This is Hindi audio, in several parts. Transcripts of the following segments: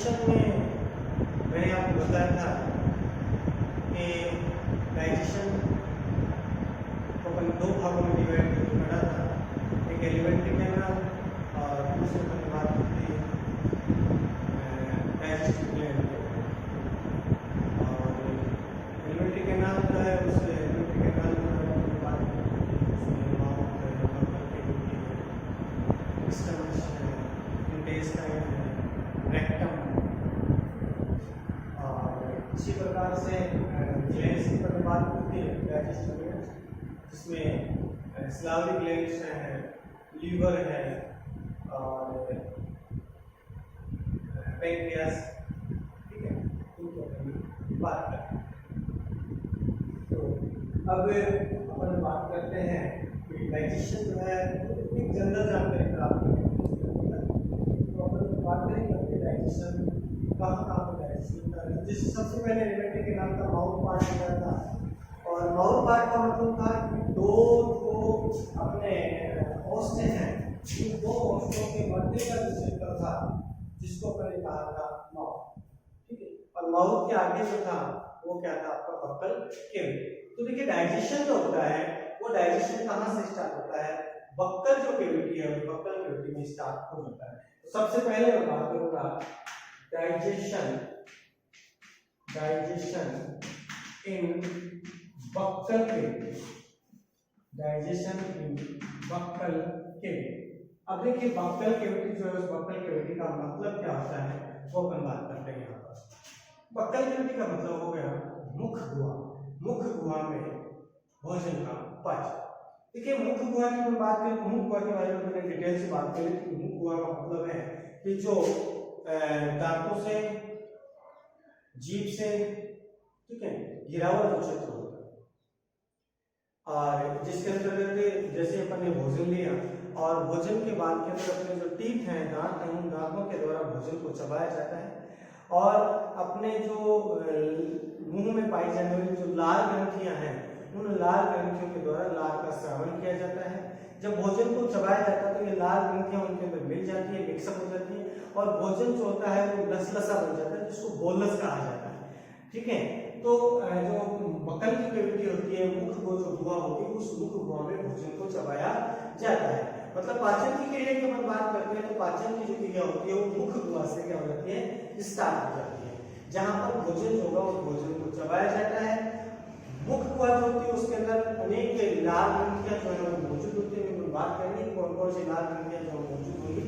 डाइजेशन में मैंने आपको बताया था कि डाइजेशन को अपन दो भागों में डिवाइड करके पढ़ा था, एक एलिमेंट्री कैनाल और दूसरे पर बात होती है डाइजेस्टिव ग्लैंड। और एलिमेंट्री कैनाल जो है उससे एलिमेंट्री कैनाल में बात करते हैं, उसमें माउथ है, बर्बर कैविटी है, स्टमक है, इंटेस्टाइन है, रेक्टम। और इसी प्रकार से ग्लैंड्स की पर बात होती है डाइजेस्टिव ग्लैंड्स, जिसमें स्लाविक ग्लैंड्स है, लीवर है और पैंक्रियास, ठीक है, इनको अपन बात करते हैं। तो अब अपन बात करते हैं कि डाइजेशन जो है एक जनरल जानकारी प्राप्त करने तो अपन बात करेंगे अपने डाइजेशन कहाँ पर डाइजेशन होता है। जिससे सबसे पहले एलिमेंट्री के नाम का माउथ पार्ट होता था, और माउथ पार्ट का मतलब था कि दो जो अपने औसते हैं, इन दो औसतों के मध्य का जो क्षेत्र था जिसको पहले कहा था माउथ, ठीक है। और माउथ के आगे जो था वो क्या था, आपका बक्कल कैविटी। तो देखिए डाइजेशन जो होता है वो डाइजेशन कहाँ से स्टार्ट होता है, बक्कल जो कैविटी है वो बक्कल कैविटी में स्टार्ट हो जाता है। तो सबसे पहले मैं बात करूंगा डाइजेशन इन बक्कल कैविटी, डाइजेशन इन बक्कल कैविटी। अब देखिए बक्कल कैविटी जो है उस बक्कल कैविटी का मतलब क्या होता है वो अपन बात करते हैं। यहाँ पर बक्कल कैविटी का मतलब हो गया मुख गुहा। मुख गुहा में भोजन का पाचन। देखिए मुख गुहा की हम बात करें, मुख गुहा के बारे में मैंने डिटेल से बात करी थी। मुख गुहा का मतलब है कि जो दांतों से, जीभ से, ठीक है, घिरा हुआ जो क्षेत्र होता है, और जिसके अंतर्गत जैसे अपन ने भोजन लिया और भोजन के बाद के अंदर अपने जो टीथ हैं, दांत हैं, उन दांतों के द्वारा भोजन को चबाया जाता है और अपने जो मुंह में पाई जाने वाली जो लाल ग्रंथियां हैं उन लाल ग्रंथियों के द्वारा लाल का स्रावन किया जाता है। जब भोजन को चबाया जाता है तो ये लाल ग्रंथियां उनके अंदर मिल जाती है, मिक्सअप हो जाती है और भोजन जो होता है वो लसलसा बन जाता है, जिसको बोलस कहा जाता है, ठीक है। तो जो बक्कल की कैविटी होती है, मुख गुहा होती है, उस मुख गुहा में भोजन को चबाया जाता है। मतलब पाचन की क्रिया की हम बात करते हैं तो पाचन की जो क्रिया होती है वो मुख गुहा से क्या हो जाती है, स्टार्ट हो जाती है, जहां पर भोजन होगा उस भोजन को चबाया जाता है। मुख गुहा जो होती है उसके अंदर अनेक लाल ग्रंथियां जो है मौजूद होती है। हम बात करेंगे कौन कौन सी लाल ग्रंथियां जो मौजूद होंगी,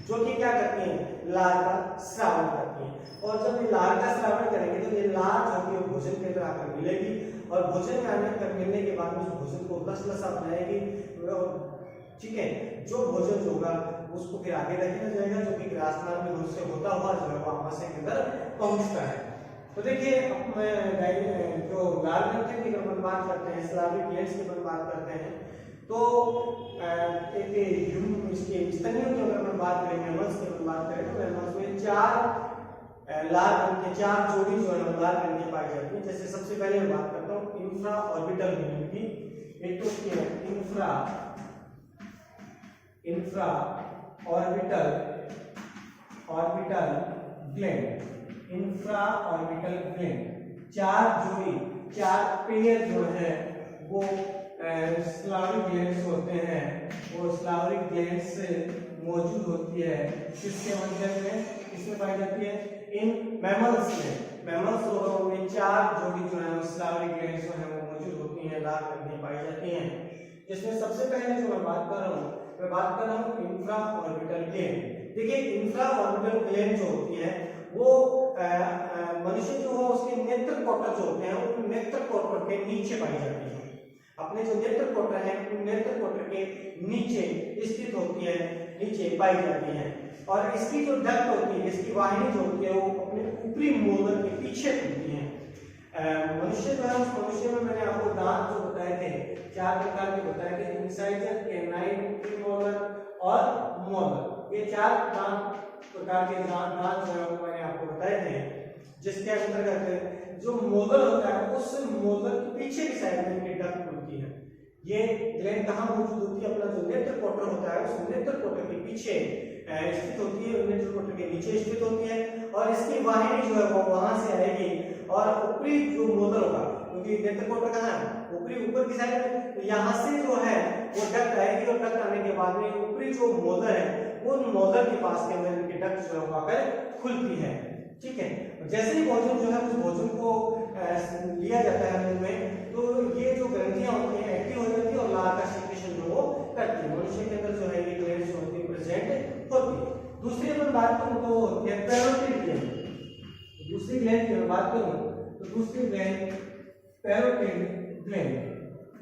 जो कि क्या करती हैं, लाल का स्रावन करती हैं। और जब ये लाल का स्रावन करेंगे तो ये लाल जो है भोजन के अंदर आकर मिलेगी और भोजन में आने कर मिलने के बाद उस भोजन को लसलसा बनाएगी, ठीक है। जो भोजन होगा उसको फिर आगे रखा जाएगा, जो कि ग्रासनाल में उससे होता हुआ जो है वो आमाशय के अंदर पहुंचता है। तो देखिए अब मैं जो लाल ग्रंथि की अपन बात करते हैं, स्लाविक ग्लैंड्स की अपन बात करते हैं, तो एक इसके स्तनियों की अगर अपन बात करें, मैमल्स की अपन बात करें तो मैमल्स में चार लाल ग्रंथियां, चार जोड़ी जो है लाल ग्रंथियां पाई जाती हैं। जैसे सबसे पहले मैं बात करता हूँ इंफ्रा ऑर्बिटल ग्लैंड की। एक तो क्या है infra orbital gland, infra orbital gland, चार जोड़ी, चार पेयर जो है वो स्लाविक ग्लैंड्स होते हैं, वो स्लाविक ग्लैंड्स मौजूद होती है। किसके मध्य में, किसमें पाई जाती है, इन मैमल्स में। मैमल्स में चार जोड़ी जो है स्लाविक ग्लैंड्स जो है वो मौजूद होती हैं, लाल ग्रंथियां पाई जाती हैं। जिसमें सबसे पहले जो मैं बात कर रहा हूँ इंफ्रा ऑर्बिटल ग्लैंड। देखिए इंफ्रा ऑर्बिटल ग्लैंड जो होती है वो मनुष्य जो है उसके नेत्र कोटर जो होते हैं उन नेत्र कोटर के नीचे पाई जाती है। अपने जो नेत्र कोटर है उन नेत्र कोटर के नीचे स्थित होती है, नीचे पाई जाती है। और इसकी जो डक्ट होती है, इसकी वाहिनी जो होती है वो अपने ऊपरी मोलर के पीछे होती है। मनुष्य जो है उस मनुष्य में मैंने आपको दांत जो बताए थे, चार प्रकार के बताए थे, इंसाइजर, कैनाइन, प्रीमोलर और मोलर। ये चार प्रकार के दांत जो है वो मैंने आपको बताए थे, जिसके अंतर्गत जो मोलर होता है उस मोलर के पीछे की साइड में इनकी डक्ट होती है। ये ग्लैंड कहाँ मौजूद होती है, अपना जो नेत्र कोटर होता है उस नेत्र कोटर के पीछे स्थित होती है, नेत्र कोटर के नीचे स्थित होती है, और इसकी वाहिनी जो है वो वहां से आएगी और ऊपरी जो मोदर होगा, क्योंकि नेत्र कोटर कहाँ है, ऊपरी ऊपर की साइड में, तो यहाँ से जो है वो डक्ट आएगी, और डक्ट आने के बाद में ऊपरी जो मोदर है उन मोदर के पास के अंदर इनकी डक्ट जो है आकर खुलती है। ठीक है, जैसे ही भोजन जो है उस भोजन को लिया जाता है मुंह में, तो ये जो ग्रंथियां होती हैं एक्टिव हो जाती है और लार का सेक्रेशन जो वो करती है। मनुष्य के अंदर जो है ये ग्लैंड्स होती है प्रेजेंट होती है। दूसरी अगर बात करूं तो होती है पैरोटिड ग्लैंड। दूसरी ग्लैंड की बात करूं तो दूसरी ग्लैंड पैरोटिड ग्लैंड।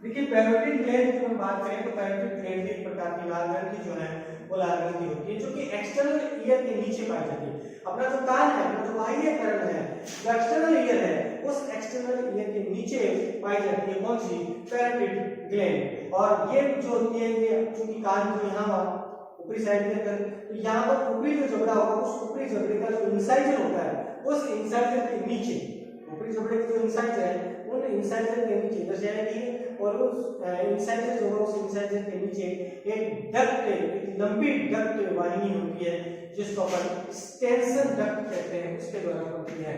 देखिए पैरोटिड ग्लैंड की बात करें तो पैरोटिड ग्लैंड एक प्रकार की लाल ग्रंथि जो है वो लाल ग्रंथि होती है, जो कि एक्सटर्नल ईयर के नीचे पाई जाती है। अपना जो कान है, अपना जो बाह्य कर्ण है, जो एक्सटर्नल ईयर है, उस एक्सटर्नल ईयर के नीचे पाई जाती है कौन सी, पैरोटिड ग्लैंड। और ये जो होती है, ये चूंकि कान जो यहाँ ऊपरी साइड में है, तो यहाँ पर ऊपरी जो जबड़ा होगा उस ऊपरी जबड़े का जो इंसाइजर होता है उस इंसाइजर के नीचे, ऊपरी जबड़े के जो इंसाइजर है उन इंसाइजर के नीचे इधर जाएगी, और उस इंसाइजर जो है उस इंसाइजर के नीचे एक डक्ट, एक लंबी डक्ट वाहिनी होती है जिसको अपन स्टेंसन डक्ट कहते हैं, उसके द्वारा होती है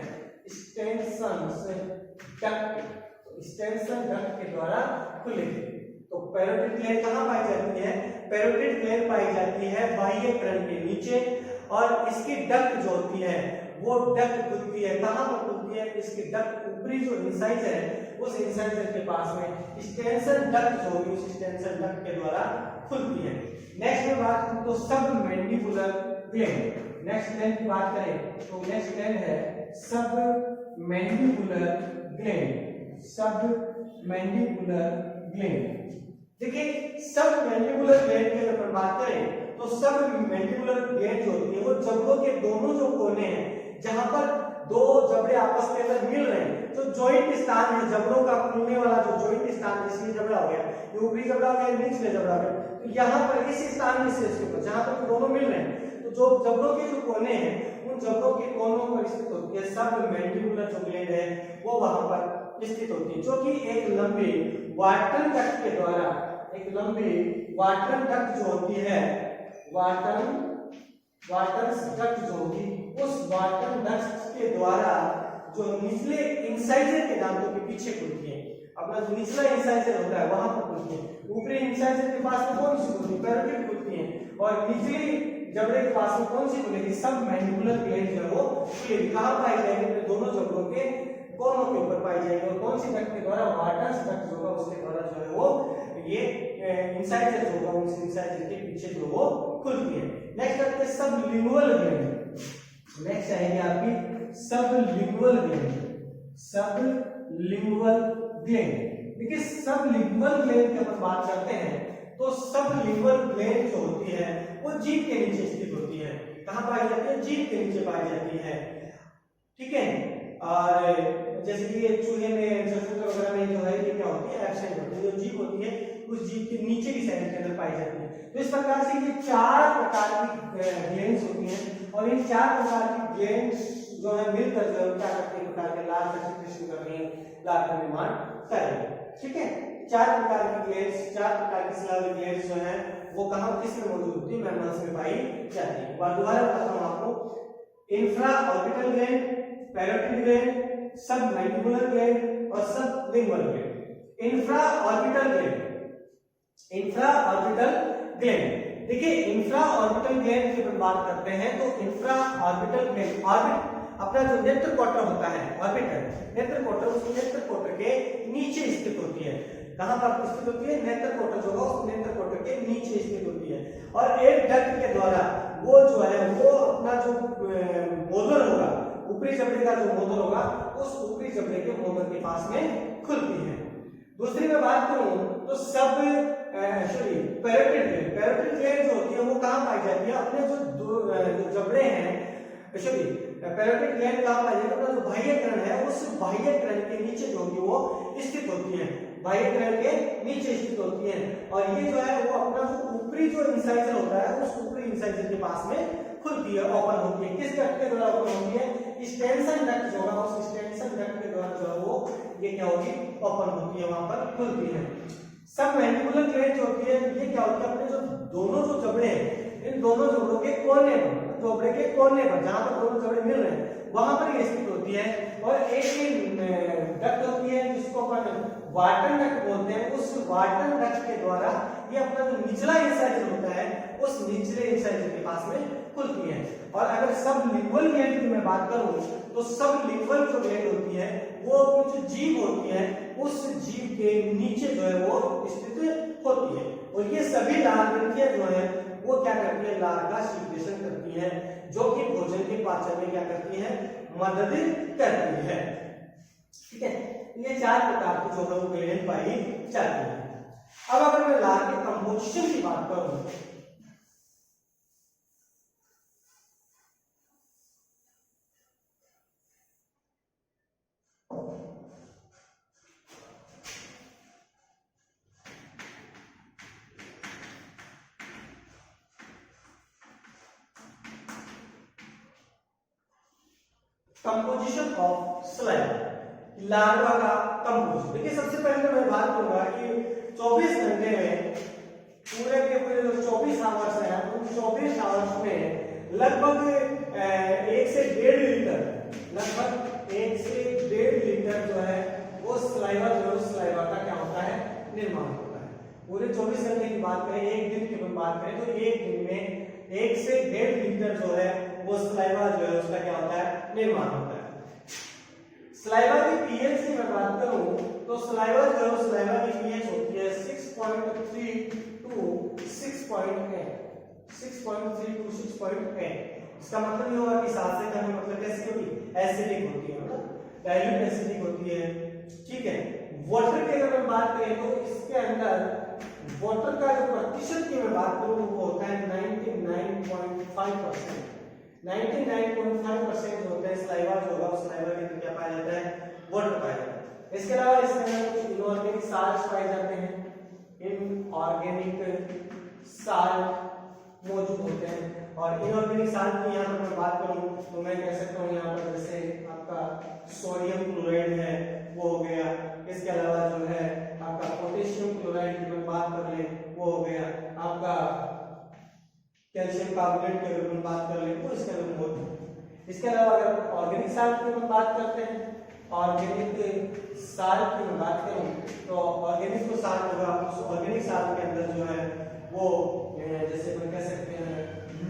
स्टेंसन डक्ट, स्टेंसन डक्ट के द्वारा खुलेगी। तो पैरोटिड ग्लैंड कहाँ पाई जाती है, पैरोटिड ग्लैंड पाई जाती है बाह्य कर्ण के नीचे, और इसकी डक्ट जो होती है वो डक्ट खुलती है, कहाँ पर खुलती है, इसकी डक्ट ऊपरी जो इंसाइजर है उस इंसाइजर के पास में स्टेंसन डक्ट जो होगी उस स्टेंसन डक्ट के द्वारा खुलती है। नेक्स्ट में बात करूं तो सब मैंडिबुलर ग्लैंड। नेक्स्ट ग्लैंड की बात करें तो नेक्स्ट ग्लैंड है सब मैंडिबुलर ग्लैंड, सब मैंडिबुलर ग्लैंड। देखिए सब मैंडिबुलर ग्लैंड की अगर बात करें तो सब मैंडिबुलर ग्लैंड जो होती है वो जबड़ों के दोनों जो कोने हैं जहां पर दो जबड़े आपस में अगर मिल रहे हैं, जो जॉइंट स्थान है जबड़ों का खुलने वाला जो जॉइंट स्थान, जैसे जबड़ा हो गया, ये ऊपरी जबड़ा हो गया, निचले जबड़ा हो गया, तो यहाँ पर इस स्थान में से इसके ऊपर जहां पर दोनों मिल रहे हैं, तो जो जबड़ों के जो कोने हैं उन जबड़ों के कोनों पर स्थित होती है सब मैंडिबुलर जो ग्लैंड है वो वहां पर स्थित होती है, जो कि एक लंबी वाटन डक्ट के द्वारा, एक लंबी वाटन डक्ट जो होती है, वाटन डक्ट जो होगी उस वाटन डक्ट के द्वारा जो निचले इंसाइजर के दांतों के पीछे खुलती है। अपना जो निचला इंसाइजर होता है वहां पर खुलती है, ऊपरी इंसाइजर के पास में कौन सी खुलती है, पैरोटिड खुलती है, और निचली जबड़े के पास में कौन सी खुलेगी, सब मैंडिबुलर ग्लैंड जो है वो खुलेगी। कहां पाई जाएगी, दोनों जबड़ों के कोनों के ऊपर पाई जाएगी, और कौन सी डक्ट के द्वारा, वाटन डक्ट जो होगा उसके द्वारा जो है वो ये इंसाइजर जो होगा उस इंसाइजर के पीछे जो वो खुलती है। नेक्स्ट आते हैं सबलिंगुअल ग्लैंड। नेक्स्ट आएगी आपकी सबलिंगुअल ग्लैंड, सबलिंगुअल ग्लैंड। देखिए सबलिंगुअल ग्लैंड की अपन बात करते हैं तो सबलिंगुअल ग्लैंड जो होती है वो जीभ के नीचे स्थित होती है। कहां पाई जाती है, जीभ के नीचे पाई जाती है। ठीक है, और जैसे कि चूहे में, जंतु वगैरह में जो है ये क्या होती है, एब्सेंट होती है, जो जीभ होती है उस जीभ के नीचे की साइड के अंदर पाई जाती है। तो इस प्रकार से ये चार प्रकार की ग्लैंड्स होती हैं, और इन चार प्रकार की ग्लैंड्स जो है मिलकर जो क्या करते हैं, प्रकार के लार का सेक्रेशन कर रही हैं, लार का निर्माण कर रही हैं। ठीक है, चार प्रकार की ग्लैंड्स, चार प्रकार की स्लाविक ग्लैंड्स जो है वो कहां किसमें मौजूद होती है, मैमल्स में पाई जाती है। दोबारा बताता हूं आपको, infra orbital gland, parotid gland, सब मैंडिबुलर ग्लैंड और सब lingual gland. Infra orbital gland, infra orbital gland. देखिए इंफ्रा ऑर्बिटल ग्लैंड की बात करते हैं तो इंफ्रा ऑर्बिटल ग्लैंड, ऑर्बिट अपना जो नेत्र कोटर होता है, ऑर्बिटल नेत्र कोटर, उस नेत्र कोटर के नीचे स्थित होती है। कहां पर स्थित होती है, नेत्र कोटर जो है उस नेत्र कोटर के नीचे स्थित होती है, और एक डक्ट के द्वारा वो जो है वो अपना जो मोदर होगा, ऊपरी जबड़े का जो मोदर होगा उस ऊपरी जबड़े के मोदर के पास में खुलती है। दूसरी में बात करूं तो सब पैरोटिड ग्लैंड, पैरोटिड ग्लैंड जो होती है वो कहां पाई जाती है, अपने जो जबड़े हैं, पैरोटिड ग्लैंड कहां पाई जाती है, अपना जो बाह्य कर्ण है उस बाह्य कर्ण के नीचे जो होती है वो स्थित होती है, बाह्य कर्ण के नीचे स्थित होती है, और ये जो है वो अपना जो ऊपरी जो इंसाइजर होता है उस ऊपरी इंसाइजर के पास में खुलती है, ओपन होती है। किस डक्ट के द्वारा ओपन होती है, स्टेंसन डक्ट जो होगा उस स्टेंसन डक्ट के द्वारा जो है वो ये क्या होगी, ओपन होती है, वहां पर खुलती है। सब मैंडिबुलर ग्लैंड जो होती है ये क्या होती है, अपने जो दोनों जो जबड़े हैं इन दोनों जबड़ों के कोने कोने पर जहां पर दोनों जोड़े मिल रहे हैं वहां पर ये स्थित होती है। और एक डक्ट होती है जिसको अपन वाटर डक्ट बोलते हैं, उस वाटर डक्ट के द्वारा ये अपना जो निचला इंसाइजर होता है उस निचले इंसाइजर के पास में खुलती है। और अगर सब लिंगुअल ग्लैंड की मैं बात करूं तो सब लिंगुअल जो ग्लैंड होती है वो कुछ जीभ होती है, उस जीभ के नीचे जो है वो स्थित होती है। और ये सभी लार ग्रंथियां जो है वो क्या करती है, लार का सीक्रेशन करती है, जो कि भोजन के पाचन में क्या करती है, मदद करती है। ठीक है, ये 4 प्रकार की जो है वो ग्लैंड पाई जाती है। अब अगर मैं लार के कंपोजिशन की बात करूं, कंपोजिशन ऑफ स्लाइवा, लार्वा का कंपोजिशन। देखिए सबसे पहले तो मैं बात करूंगा कि 24 घंटे में पूरे के पूरे जो 24 आवर्स हैं उन 24 आवर्स में लगभग 1 से 1.5 लीटर, लगभग 1 से 1.5 लीटर जो है वो स्लाइवा जो स्लाइवा का क्या होता है, निर्माण होता है। पूरे 24 घंटे की बात करें, एक दिन की बात करें तो एक दिन में 1 से 1.5 लीटर जो है वो स्लाइवा जो है उसका क्या होता है, निर्माण होता है। स्लाइवा की पीएच की मैं बात करूं तो स्लाइवा जो है स्लाइवा की पीएच होती है 6.3 टू 6.8, 6.3 टू 6.8। इसका मतलब ये होगा कि 7 से कम मतलब कैसी होगी, एसिडिक होती है, मतलब डाइल्यूट एसिडिक होती है। ठीक है, वाटर की अगर मैं बात करें तो इसके अंदर वाटर का जो प्रतिशत की मैं बात करूं वो होता है 99.5%। 99.5% जो होता है स्लाइवा जो होगा उस स्लाइवा के अंदर क्या पाया जाता है, वाटर पाया जाता है। इसके अलावा इसके अंदर कुछ इनऑर्गेनिक साल्ट्स पाए जाते हैं, इनऑर्गेनिक साल्ट मौजूद होते हैं। और इनऑर्गेनिक साल्ट की यहाँ पर मैं बात करूं तो मैं कह सकता हूँ यहाँ पर जैसे आपका सोडियम क्लोराइड है वो हो गया, इसके अलावा जो है आपका पोटेशियम क्लोराइड की मैं बात कर ले वो हो गया, आपका कैल्शियम कार्बोनेट की अगर हम बात कर ले तो इसके अंदर मौजूद है। इसके अलावा अगर ऑर्गेनिक साल्ट की हम बात करते हैं, ऑर्गेनिक साल्ट की मैं बात करूं तो ऑर्गेनिक जो साल्ट होगा उस ऑर्गेनिक साल्ट के अंदर जो है वो जैसे हम कह सकते हैं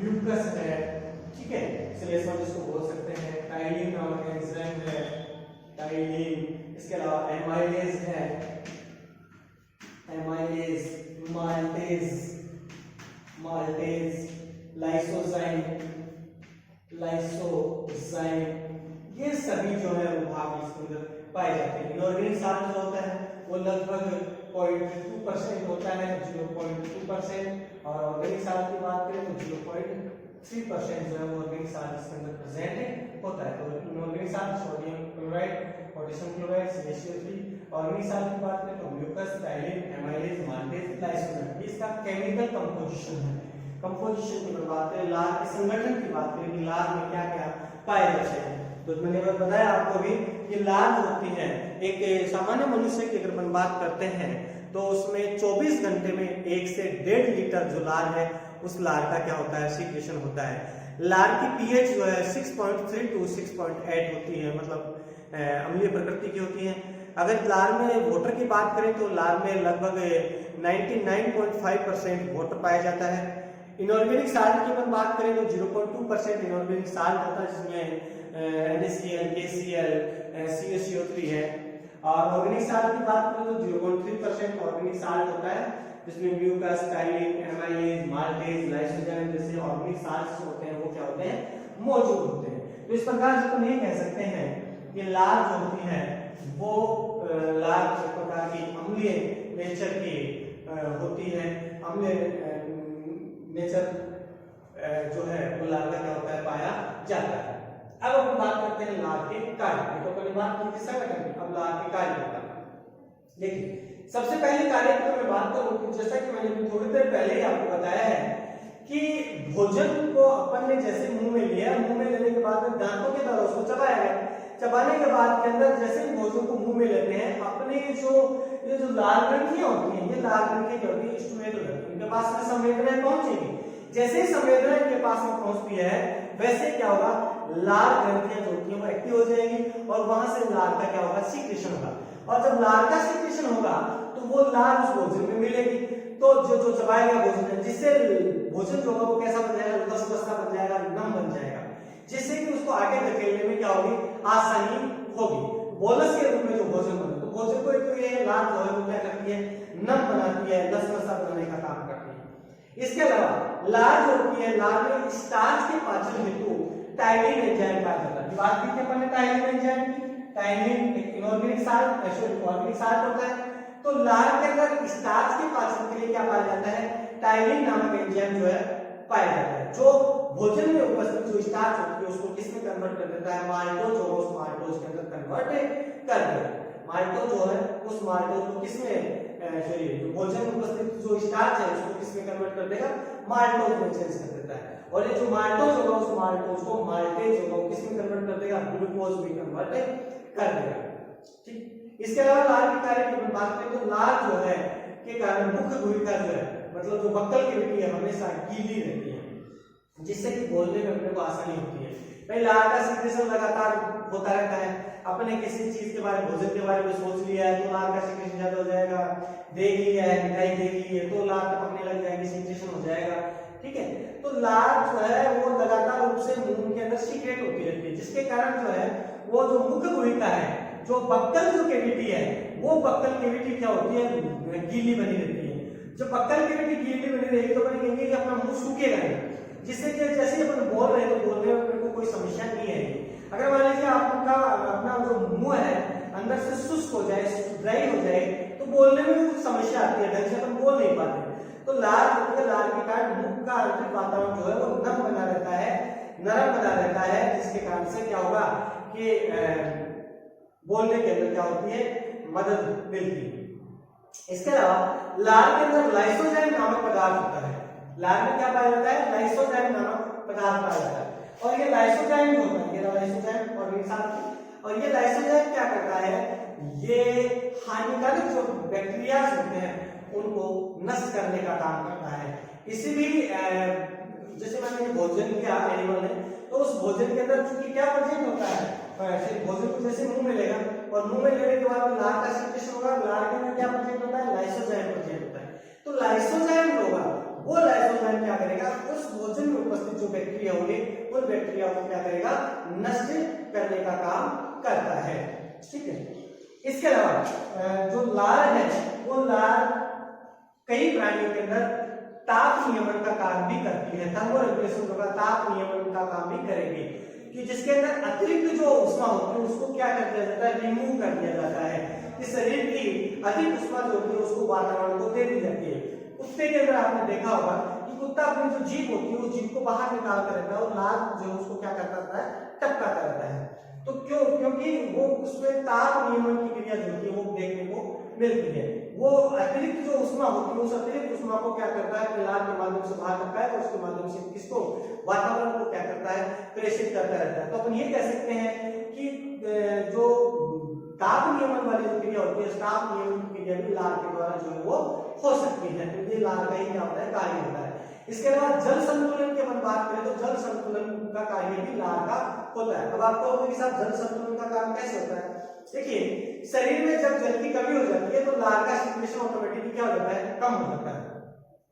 म्यूकस है, ठीक है, इसलिए हम जिसको बोल सकते हैं टाइलिन नामक एंजाइम है, टाइलिन। इसके अलावा एमाइलेज है, amylase, maltase, maltase, lysozyme, lysozyme, ये सभी जो है वो भाग इसके अंदर पाए जाते हैं। इनऑर्गेनिक साल्ट जो होता है वो लगभग 0.2% होता है, 0.2%। और ऑर्गेनिक साल्ट की बात करें तो 0.3% जो है वो ऑर्गेनिक साल्ट इसके अंदर प्रेजेंट होता है। तो inorganic salt sodium chloride, potassium chloride, CaCO3। Organic salt की बात करें तो mucus, ptyalin, amylase, maltase, lysozyme. इसका केमिकल कंपोजिशन है। कंपोजिशन की बात करें, लार के संगठन की बात करें कि लार में क्या क्या पाए जाते हैं तो मैंने बताया आपको भी कि लार जो होती है एक सामान्य मनुष्य की अगर हम बात करते हैं तो उसमें 24 घंटे में 1 से 1.5 लीटर जो लार है उस लार का क्या होता है, सीक्रेशन होता है। लार की पीएच जो है 6.3 टू 6.8 होती है, मतलब अम्लीय प्रकृति की होती है। अगर लार में वाटर की बात करें तो लार में लगभग 99.5% वाटर पाया जाता है। इनऑर्गेनिक साल्ट की बात करें तो 0.2% इनऑर्गेनिक साल्ट होता है जिसमें NaCl, KCl, CaCO3 है। और ऑर्गेनिक साल्ट की बात करें तो 0.3% ऑर्गेनिक साल्ट होता है जिसमें mucus, ptyalin, amylase, maltase, lysozyme जैसे ऑर्गेनिक साल्ट्स होते हैं वो क्या होते हैं, मौजूद होते हैं। तो इस प्रकार से हम ये कह सकते हैं कि लार जो होती है वो लार एक प्रकार की अम्लीय नेचर की होती है। अम्लीय नेचर जो है वो लार का क्या होता है, पाया जाता है। अब हम बात करते हैं लार के कार्य। तो पहले बात की थी संगठन की, अब लार के कार्य की बात। देखिए सबसे पहले कार्य की मैं बात करूं कि जैसा कि मैंने थोड़ी देर पहले ही आपको बताया है कि भोजन को अपन ने जैसे मुंह में लिया, मुंह में लेने के बाद में दांतों के द्वारा उसको चबाया गया, चबाने के बाद के अंदर जैसे ही भोजन को मुंह में लेते हैं अपने ये जो लार ग्रंथियां होती हैं, ये लार ग्रंथियां क्या होती है, स्टोमेटल, इनके पास में संवेदनाएं पहुंचेगी। जैसे ही संवेदना इनके पास में पहुंचती है वैसे क्या होगा, लार ग्रंथियां जो होती है वो एक्टिव हो जाएंगी और वहां से लार का क्या होगा, सीक्रेशन होगा। और जब लार का सीक्रेशन होगा तो वो लार उस भोजन में मिलेगी, तो जो चबाया गया भोजन है, जिससे भोजन जो होगा वो कैसा बन जाएगा, लुदस्ता बन जाएगा, नम बन जाएगा, जिससे कि उसको आगे धकेलने में क्या होगी, आसानी होगी। बोलस के रूप में जो भोजन बने, तो भोजन को एक तो ये लार जो है वो क्या करती है, नम बनाती है, लसलसा बनाने का काम करती है। इसके अलावा लार जो होती है, लार में स्टार्च के पाचन हेतु टाइलिन एंजाइम पाया जाता है। बात की थी अपन ने टाइलिन एंजाइम की, टाइलिन एक इनऑर्गेनिक साल्ट, ऑर्गेनिक साल्ट होता है। तो लार के अंदर स्टार्च के पाचन के लिए क्या पाया जाता है, टाइलिन नामक एंजाइम जो है पाया जाता है, जो भोजन में उपस्थित जो स्टार्च होती है उसको किसमें कन्वर्ट कर देता है, माल्टोज और उस माल्टोज के अंदर कन्वर्ट कर देता है। माल्टोज जो है उस माल्टोज को किसमें, सॉरी, जो भोजन में उपस्थित जो स्टार्च है उसको किसमें कन्वर्ट कर देगा, माल्टोज में चेंज कर देता है। और ये जो माल्टोज होगा उस माल्टोज को माल्टेज होगा किसमें कन्वर्ट कर देगा, ग्लूकोज में कन्वर्ट कर देगा। ठीक, इसके अलावा लार के कार्य की बात करें तो लार जो है के कारण मुख्य भूमिका जो है, मतलब जो बक्कल कैविटी है हमेशा गीली रहती है, जिससे कि बोलने में अपने को आसानी होती है। भाई लार का सीक्रेशन लगातार होता रहता है, अपने किसी चीज के बारे में, भोजन के बारे में सोच लिया है तो लार का सीक्रेशन ज्यादा हो जाएगा, देख लिया है, मिठाई देख ली है तो लार टपकने लग जाएगी, सीक्रेशन हो जाएगा। ठीक है, तो लार जो है वो लगातार रूप से मुंह के अंदर सीक्रेट होती रहती है, जिसके कारण जो है वो जो मुख्य भूमिका है, जो बक्कल जो कैविटी है वो बक्कल कैविटी क्या होती है, गीली बनी रहती है। जब बक्कल कैविटी गीली बनी रहेगी तो अपन कहेंगे कि अपना मुंह सूखेगा नहीं, जिससे कि जैसे ही अपन बोल रहे हैं तो बोलने में को कोई समस्या नहीं आएगी। अगर मान लीजिए आपका अपना जो मुंह है अंदर से शुष्क हो जाए, ड्राई हो जाए, तो बोलने में भी कुछ समस्या आती है, ढंग से अपन बोल नहीं पाते। तो लार के कारण मुख का आंतरिक वातावरण जो है वो नम बना रहता है, नरम बना रहता है, जिसके कारण से क्या होगा कि बोलने के अंदर क्या होती है, मदद मिलती है। इसके अलावा लार के अंदर लाइसोजाइम नामक पदार्थ होता है। लार में क्या पाया जाता है, लाइसोजाइम नामक पदार्थ पाया जाता है। और ये लाइसोजाइम जो होता है, ये लाइसोजाइम और ये लाइसोजाइम क्या करता है, ये हानिकारक जो बैक्टीरिया होते हैं उनको नष्ट करने का काम करता है। इसी भी जैसे मैंने भोजन किया एनिमल ने, तो उस भोजन के अंदर चूंकि क्या प्रेजेंट होता है, भोजन को जैसे मुंह में लेगा और मुंह में लेने के बाद लार का सीक्रेशन होगा, लार के अंदर क्या प्रेजेंट होता है, लाइसोजाइम प्रेजेंट होता है। तो लाइसोजाइम होगा, वो लाइसोजाइम क्या करेगा, उस भोजन में उपस्थित जो बैक्टीरिया होंगे उन बैक्टीरिया को क्या करेगा, नष्ट करने का काम करता है। ठीक है, इसके अलावा जो लार है वो लार कई प्राणियों के अंदर ताप नियमन का काम भी करती है, थर्मोरेगुलेशन का ताप नियमन का काम भी करेगी, कि जिसके अंदर अतिरिक्त जो उष्मा होती है उसको क्या कर दिया जाता है, रिमूव कर दिया जाता है, कि शरीर की अधिक उष्मा जो होती है उसको वातावरण को दे दी जाती है। कुत्ते के अंदर आपने देखा होगा कि कुत्ता अपनी जो जीभ होती है वो जीभ को बाहर निकालता रहता है और लार जो है उसको क्या करता रहता है, टपकाता रहता है। तो क्योंकि वो उसमें ताप नियमन की क्रिया जो होती है वो देखने को मिलती है। वो अतिरिक्त जो उष्मा होती है उस अतिरिक्त उष्मा को क्या करता है, लार के माध्यम से बाहर रखता है और उसके माध्यम से किसको, वातावरण को क्या करता है, प्रेषित करता रहता है। तो अपन ये कह सकते हैं कि जो ताप नियमन वाली जो क्रिया होती है, ताप नियमन की क्रिया भी लार के द्वारा जो है वो हो सकती है, क्योंकि लार का ही क्या होता है, कार्य होता है। इसके अलावा जल संतुलन की अपन बात करें तो जल संतुलन का कार्य भी लार का होता है। अब आपको कि साहब जल संतुलन का काम कैसे होता है, देखिए शरीर में जब जल की कमी हो जाती है तो लार का सीक्रेशन ऑटोमेटिकली क्या हो जाता है, कम हो जाता है।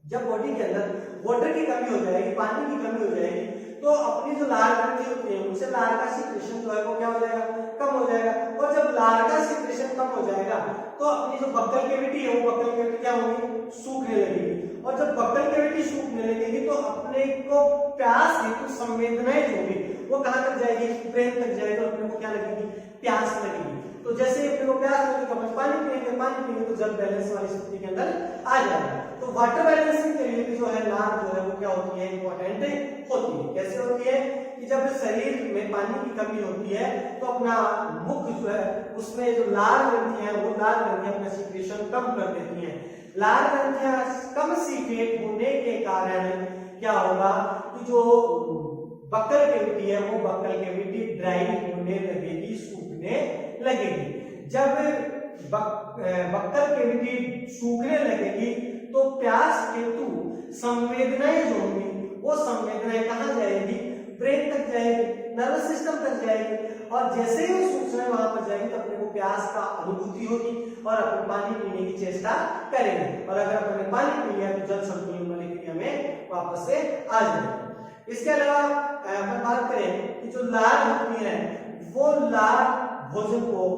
जब बॉडी के अंदर वाटर की कमी हो जाएगी, पानी की कमी हो जाएगी, तो अपनी जो लार ग्रंथि होती है उनसे लार का सीक्रेशन जो है वो क्या हो जाएगा, कम हो जाएगा। और जब लार का सीक्रेशन कम हो जाएगा तो अपनी जो बक्कल कैविटी है वो बक्कल कैविटी क्या होगी, सूखने लगेगी। और जब बक्कल कैविटी सूखने लगेगी तो अपने को प्यास हेतु संवेदनाएं जो होगी वो कहां तक जाएगी, ब्रेन तक जाएगी, तो अपने को क्या लगेगी, प्यास लगेगी। तो जैसे अपने को प्यास लगेगी अपन पानी पिएंगे तो जल बैलेंस वाली स्थिति के अंदर आ जाएगा। तो वाटर बैलेंसिंग के लिए जो है लार जो है वो क्या होती है, इंपॉर्टेंट होती है। कैसे होती है कि जब शरीर में पानी की कमी होती है तो अपना मुख जो है उसमें जो लार ग्रंथियां है वो लार ग्रंथियां अपना सीक्रेशन कम कर देती हैं। लार ग्रंथियां कम सीक्रेट होने के कारण क्या होगा कि जो बक्कल कैविटी है वो बक्कल कैविटी ड्राई होने लगेगी, सूखने लगेगी। जब बक्कल कैविटी सूखने लगेगी तो प्यास हेतु संवेदनाएं जो होंगी वो संवेदनाएं कहाँ जाएगी, ब्रेन तक जाएगी, नर्वस सिस्टम तक जाएगी, और जैसे ही वो सूचनाएं वहां पर जाएगी तो अपने को प्यास का अनुभूति होगी और अपन पानी पीने की चेष्टा करेंगे, और अगर अपन ने पानी पी लिया तो जल संतुलन वाली क्रिया में वापस से आ जाएंगे। इसके अलावा अपन बात करें कि जो लार होती है वो लार भोजन को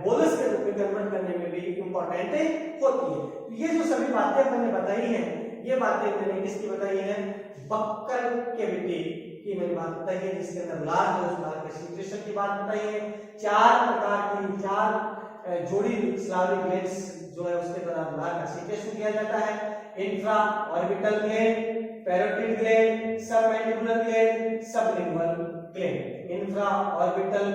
बोलस के रूप में कन्वर्ट करने में भी इंपॉर्टेंट होती है। तो ये जो सभी बातें अपन ने बताई हैं, ये बातें मैंने किसकी बताई है, बक्कल कैविटी की मैंने बात बताई है, जिसके अंदर लार है, उस लार के सीक्रेशन की बात बताई है। चार प्रकार की, चार जोड़ी स्लाविक ग्लैंड्स जो है उसके द्वारा लार का सीक्रेशन किया जाता है। Infra orbital gland, parotid gland, submandibular gland, sublingual gland. Infra orbital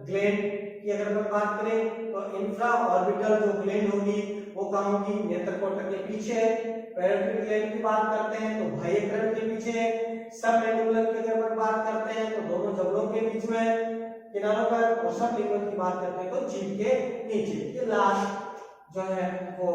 gland की अगर हम बात करें तो इंफ्रा ऑर्बिटल जो ग्लैंड होगी वो कहाँ होगी, नेत्र कोटक के पीछे है। पैरोटिड ग्लैंड की बात करते हैं तो बाह्यकर्ण के पीछे है। सबमैंडिबुलर की अगर हम बात करते हैं तो दोनों जबड़ों के बीच में किनारों पर, और सबलिंगुअल की बात करते हैं तो जीभ के नीचे। ये लार जो है वो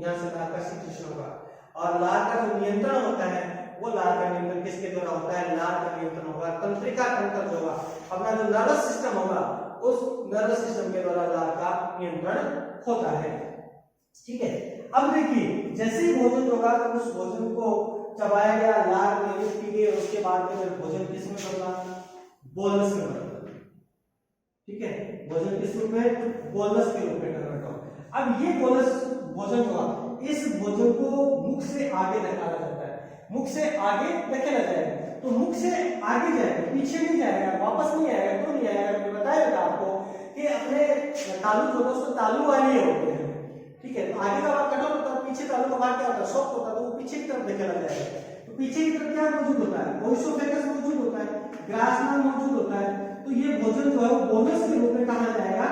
यहाँ से लार का सीक्रेशन होगा, और लार का जो नियंत्रण होता है वो लार का नियंत्रण किसके द्वारा होता है, लार का नियंत्रण होगा तंत्रिका तंत्र जो होगा, अपना जो नर्वस सिस्टम होगा उस नर्वस सिस्टम के द्वारा लार का नियंत्रण होता है। ठीक है, अब देखिए जैसे ही भोजन होगा तो उस भोजन को चबाया गया, लार निर्मित की गई, उसके बाद में भोजन किस में बदला, बोलस में बदला। ठीक है, भोजन किस रूप में, बोलस के रूप में कन्वर्ट होगा। अब ये बोलस भोजन होगा, इस भोजन को मुख से आगे निकाला जाता है, मुख से आगे धकेला जाएगा, तो मुख से आगे जाएगा, पीछे नहीं जाएगा, वापस नहीं आएगा। तो नहीं आएगा, मैंने बताया था आपको कि अपने तालु जो दोस्तों तालु वाली होते हैं। ठीक है, तो आगे का भाग कठोर होता है, पीछे तालु का भाग क्या होता है, सॉफ्ट होता है, तो वो पीछे की तरफ धकेला जाएगा। तो पीछे की तरफ क्या मौजूद होता है, ओइसोफेगस मौजूद होता है, ग्रासनाल मौजूद होता है। तो ये भोजन जो है वो बोलस के रूप में कहां जाएगा,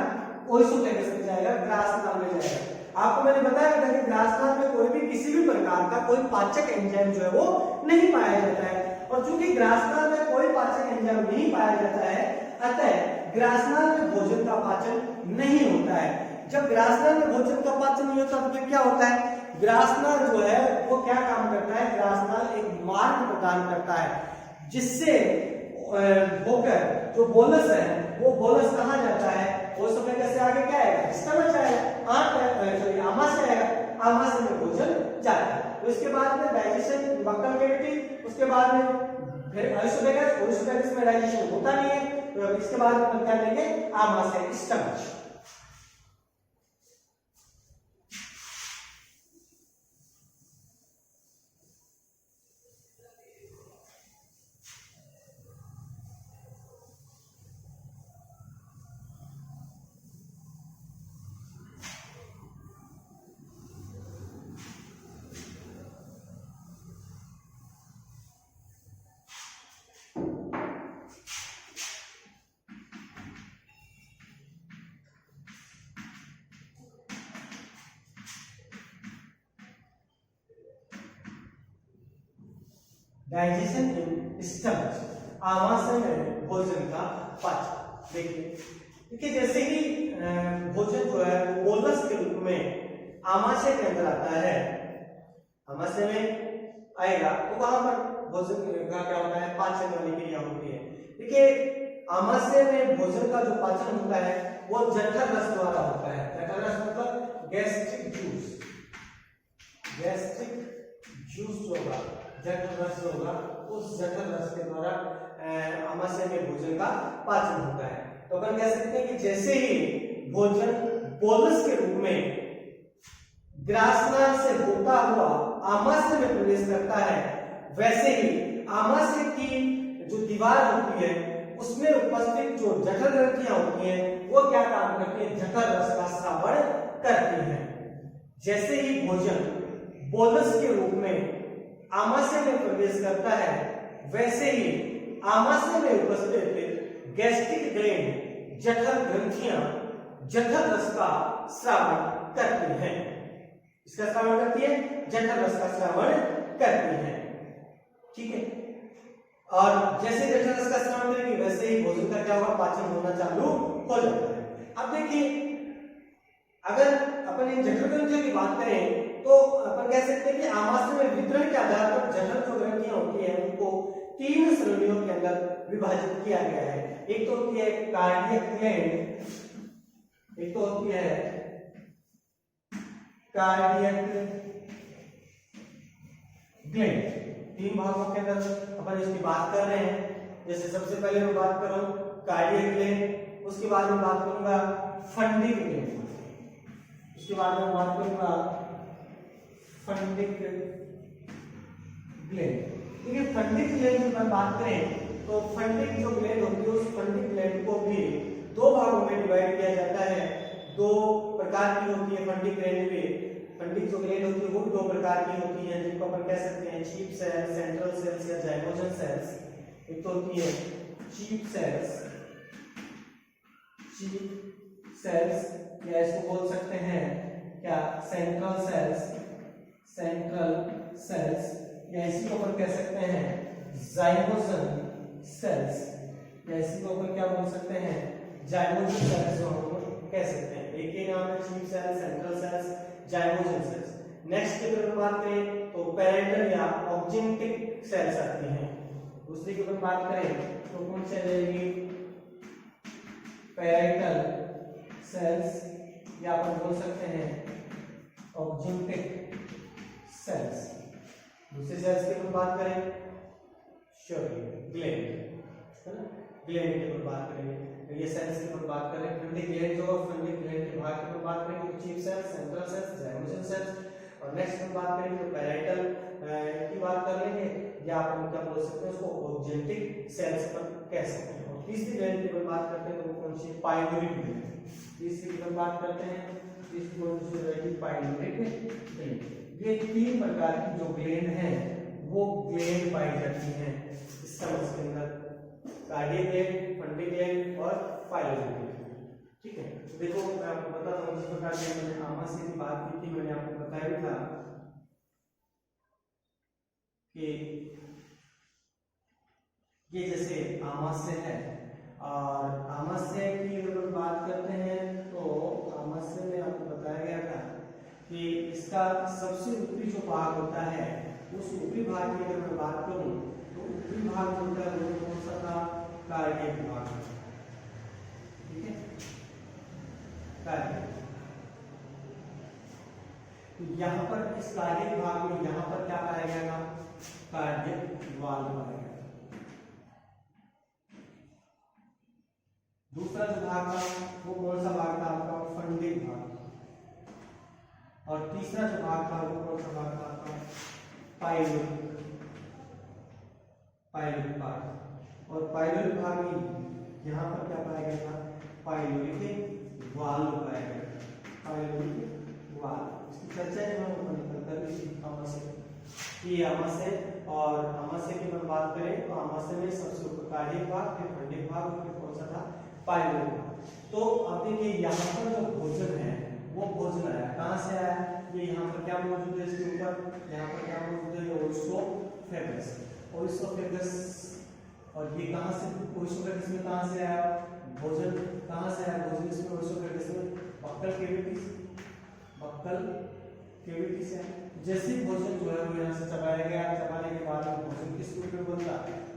ओइसोफेगस में जाएगा, ग्रासनाल में जाएगा। आपको मैंने बताया था कि ग्रासनाल में कोई भी किसी भी प्रकार का कोई पाचक एंजाइम जो है वो नहीं पाया जाता है, और चूंकि ग्रासनाल में कोई पाचक एंजाइम नहीं पाया जाता है, अतः ग्रासनाल में भोजन का पाचन नहीं होता है। जब ग्रासनाल में भोजन का पाचन नहीं होता तो फिर क्या होता है, ग्रासनाल जो है वो क्या काम करता है, ग्रासनाल एक मार्ग प्रदान करता है जिससे होकर जो बोलस है वो बोलस कहाँ जाता है, ओइसोफेगस से आगे क्या आएगा, स्टमक आएगा, आमाशय से आएगा, आमाशय में भोजन जाता है। तो इसके बाद में डाइजेशन बक्कल कैविटी, उसके बाद में फिर ओइसोफेगस, ओइसोफेगस में डाइजेशन होता नहीं है, तो इसके बाद में क्या लेंगे, आमाशय, स्टमक। डाइजेशन इन स्टमक, आमाशय में भोजन का पाचन। देखिए जैसे ही भोजन जो है वो बोलस के रूप में आमाशय के अंदर आता है, आमाशय में आएगा तो वहां पर भोजन का क्या होता है, पाचन वाली क्रिया होती है। देखिए आमाशय में भोजन का जो पाचन होता है वो जठर रस द्वारा होता है। जठर रस मतलब गैस्ट्रिक जूस, गैस्ट्रिक जूस जो होगा, जठर रस जो होगा, उस जठर रस के द्वारा आमाशय में भोजन का पाचन होता है। तो अपन कह सकते हैं कि जैसे ही भोजन बोलस के रूप में ग्रासनाल से होता हुआ आमाशय में प्रवेश करता है, वैसे ही आमाशय की जो दीवार होती है उसमें उपस्थित जो जठर ग्रंथियां होती हैं वो क्या काम करती है, जठर रस का स्रावण करती हैं। जैसे ही भोजन बोलस के रूप में आमाशय में प्रवेश करता है, वैसे ही आमाशय में उपस्थित गैस्ट्रिक ग्लैंड जठर ग्रंथियां जठर रस का स्रावण करती हैं। इसका श्रावण करती है, जठर रस का श्रावण करती है। ठीक है, और जैसे जठर रस का श्रावण करेगी वैसे ही भोजन का क्या होगा, पाचन होना चालू हो जाता है। अब देखिए अगर अपन इन जठर ग्रंथियों की बात करें तो अपन कह सकते हैं कि आमाशय में वितरण के आधार पर जठर जो ग्रंथियां होती है उनको 3 श्रेणियों के अंदर विभाजित किया गया है। एक तो होती है कार्डियक ग्लैंड, एक तो होती है कार्डियक ग्लैंड। 3 भागों के अंदर अपन इसकी बात कर रहे हैं। जैसे सबसे पहले मैं बात करूं कार्डियक ग्लैंड, उसके बाद में बात करूंगा फंडिक ग्लैंड, उसके बाद में बात करूंगा फंडिक ग्लैंड। देखिए फंडिक ग्लैंड की बात करें तो फंडिक जो ग्लैंड होती है उस फंडिक ग्लैंड को भी 2 भागों में डिवाइड किया जाता है। 2 प्रकार की होती है फंडिक ग्लैंड में। फंडिक जो ग्लैंड होती है वो 2 प्रकार की होती है, जिनको अपन कह सकते हैं चीफ सेल्स, सेंट्रल सेल्स या जाइमोजन सेल्स। एक तो होती है चीफ सेल्स, चीफ सेल्स या इसको बोल सकते हैं क्या सेंट्रल सेल्स, सेंट्रल सेल्स या इसी को अपन कह सकते हैं जाइमोजन सेल्स या इसी को अपन क्या बोल सकते हैं जाइमोजन सेल्स जो हम कह सकते हैं। एक ही नाम है chief cells, central cells, zymogen cells. Next की अगर बात करें तो पैरेंटल या ऑब्जेक्टिव सेल्स आती हैं। दूसरी की अगर बात करें तो कौन सी आ जाएगी पैरेंटल सेल्स या अपन बोल सकते हैं ऑब्जेक्टिव सेल्स। दूसरी सेल्स की अगर बात करें ग्लैंड, है ना, ग्लैंड की अगर बात करेंगे तो ये सेल्स की अगर बात करें फंडिक ग्लैंड जो फंडिक ग्लैंड के भाग की अगर बात करेंगे तो chief cells, central cells, zymogen cells. और नेक्स्ट में बात करेंगे तो पैरेंटल की बात कर लेंगे या अपन क्या बोल सकते हैं उसको ऑब्जेक्टिव सेल्स पर कह सकते हैं। और तीसरी ग्लैंड की अगर बात करते हैं तो वो कौन सी पाइलोरिक ग्लैंड। तीसरी की अगर बात करते हैं तीसरी कौन सी रहेगी पाइलोरिक ग्लैंड। ये 3 प्रकार की जो ग्लैंड है वो ग्लैंड पाई जाती हैं इस समझ के अंदर, कार्डियक ग्लैंड, फंडिक ग्लैंड और पाइलोरिक ग्लैंड। ठीक है, तो देखो मैं आपको बताता हूँ जिस प्रकार से मैंने आमाशय की बात की थी, मैंने आपको बताया भी था कि ये जैसे आमाशय है और आमाशय की अगर बात करते हैं तो आमाशय में आपको बताया गया था कि इसका सबसे ऊपरी जो भाग होता है उस ऊपरी भाग की अगर मैं बात करूं तो ऊपरी भाग जो होता है वो कौन सा था कार्डियक भाग। ठीक है, कार्डियक। तो यहाँ पर इस कार्डियक भाग में यहाँ पर क्या पाया गया था कार्डियक वाल्व पाया गया। दूसरा जो भाग था वो कौन सा भाग था आपका फंडिक भाग। और तीसरा जो भाग था वो कौन सा भाग था आपका पाइलोरिक भाग। और पाइलोरिक भाग में यहाँ पर क्या पाया गया था पाइलोरिक वाल्व पाया गया। पाइलोरिक वाल्व इसकी चर्चा जो हम कर रही थी आमाशय की। आमाशय और आमाशय की अगर बात करें तो आमाशय में सबसे ऊपर कार्डियक भाग, फिर फंडिक भाग, फिर कौन सा था पाइलोरिक भाग। तो अब देखिए यहाँ पर जो भोजन है वो भोजन आया कहाँ से आया, ये यहाँ पर क्या मौजूद है इसके ऊपर, यहाँ पर क्या मौजूद है ओइसोफेगस। ओइसोफेगस और ये कहाँ से ओइसोफेगस में कहाँ से आया भोजन, कहाँ से आया भोजन इसमें ओइसोफेगस में बक्कल कैविटी, बक्कल कैविटी से। जैसे भोजन जो है वो यहाँ से चबाया गया, चबाने के बाद में भोजन किस रूप में बनता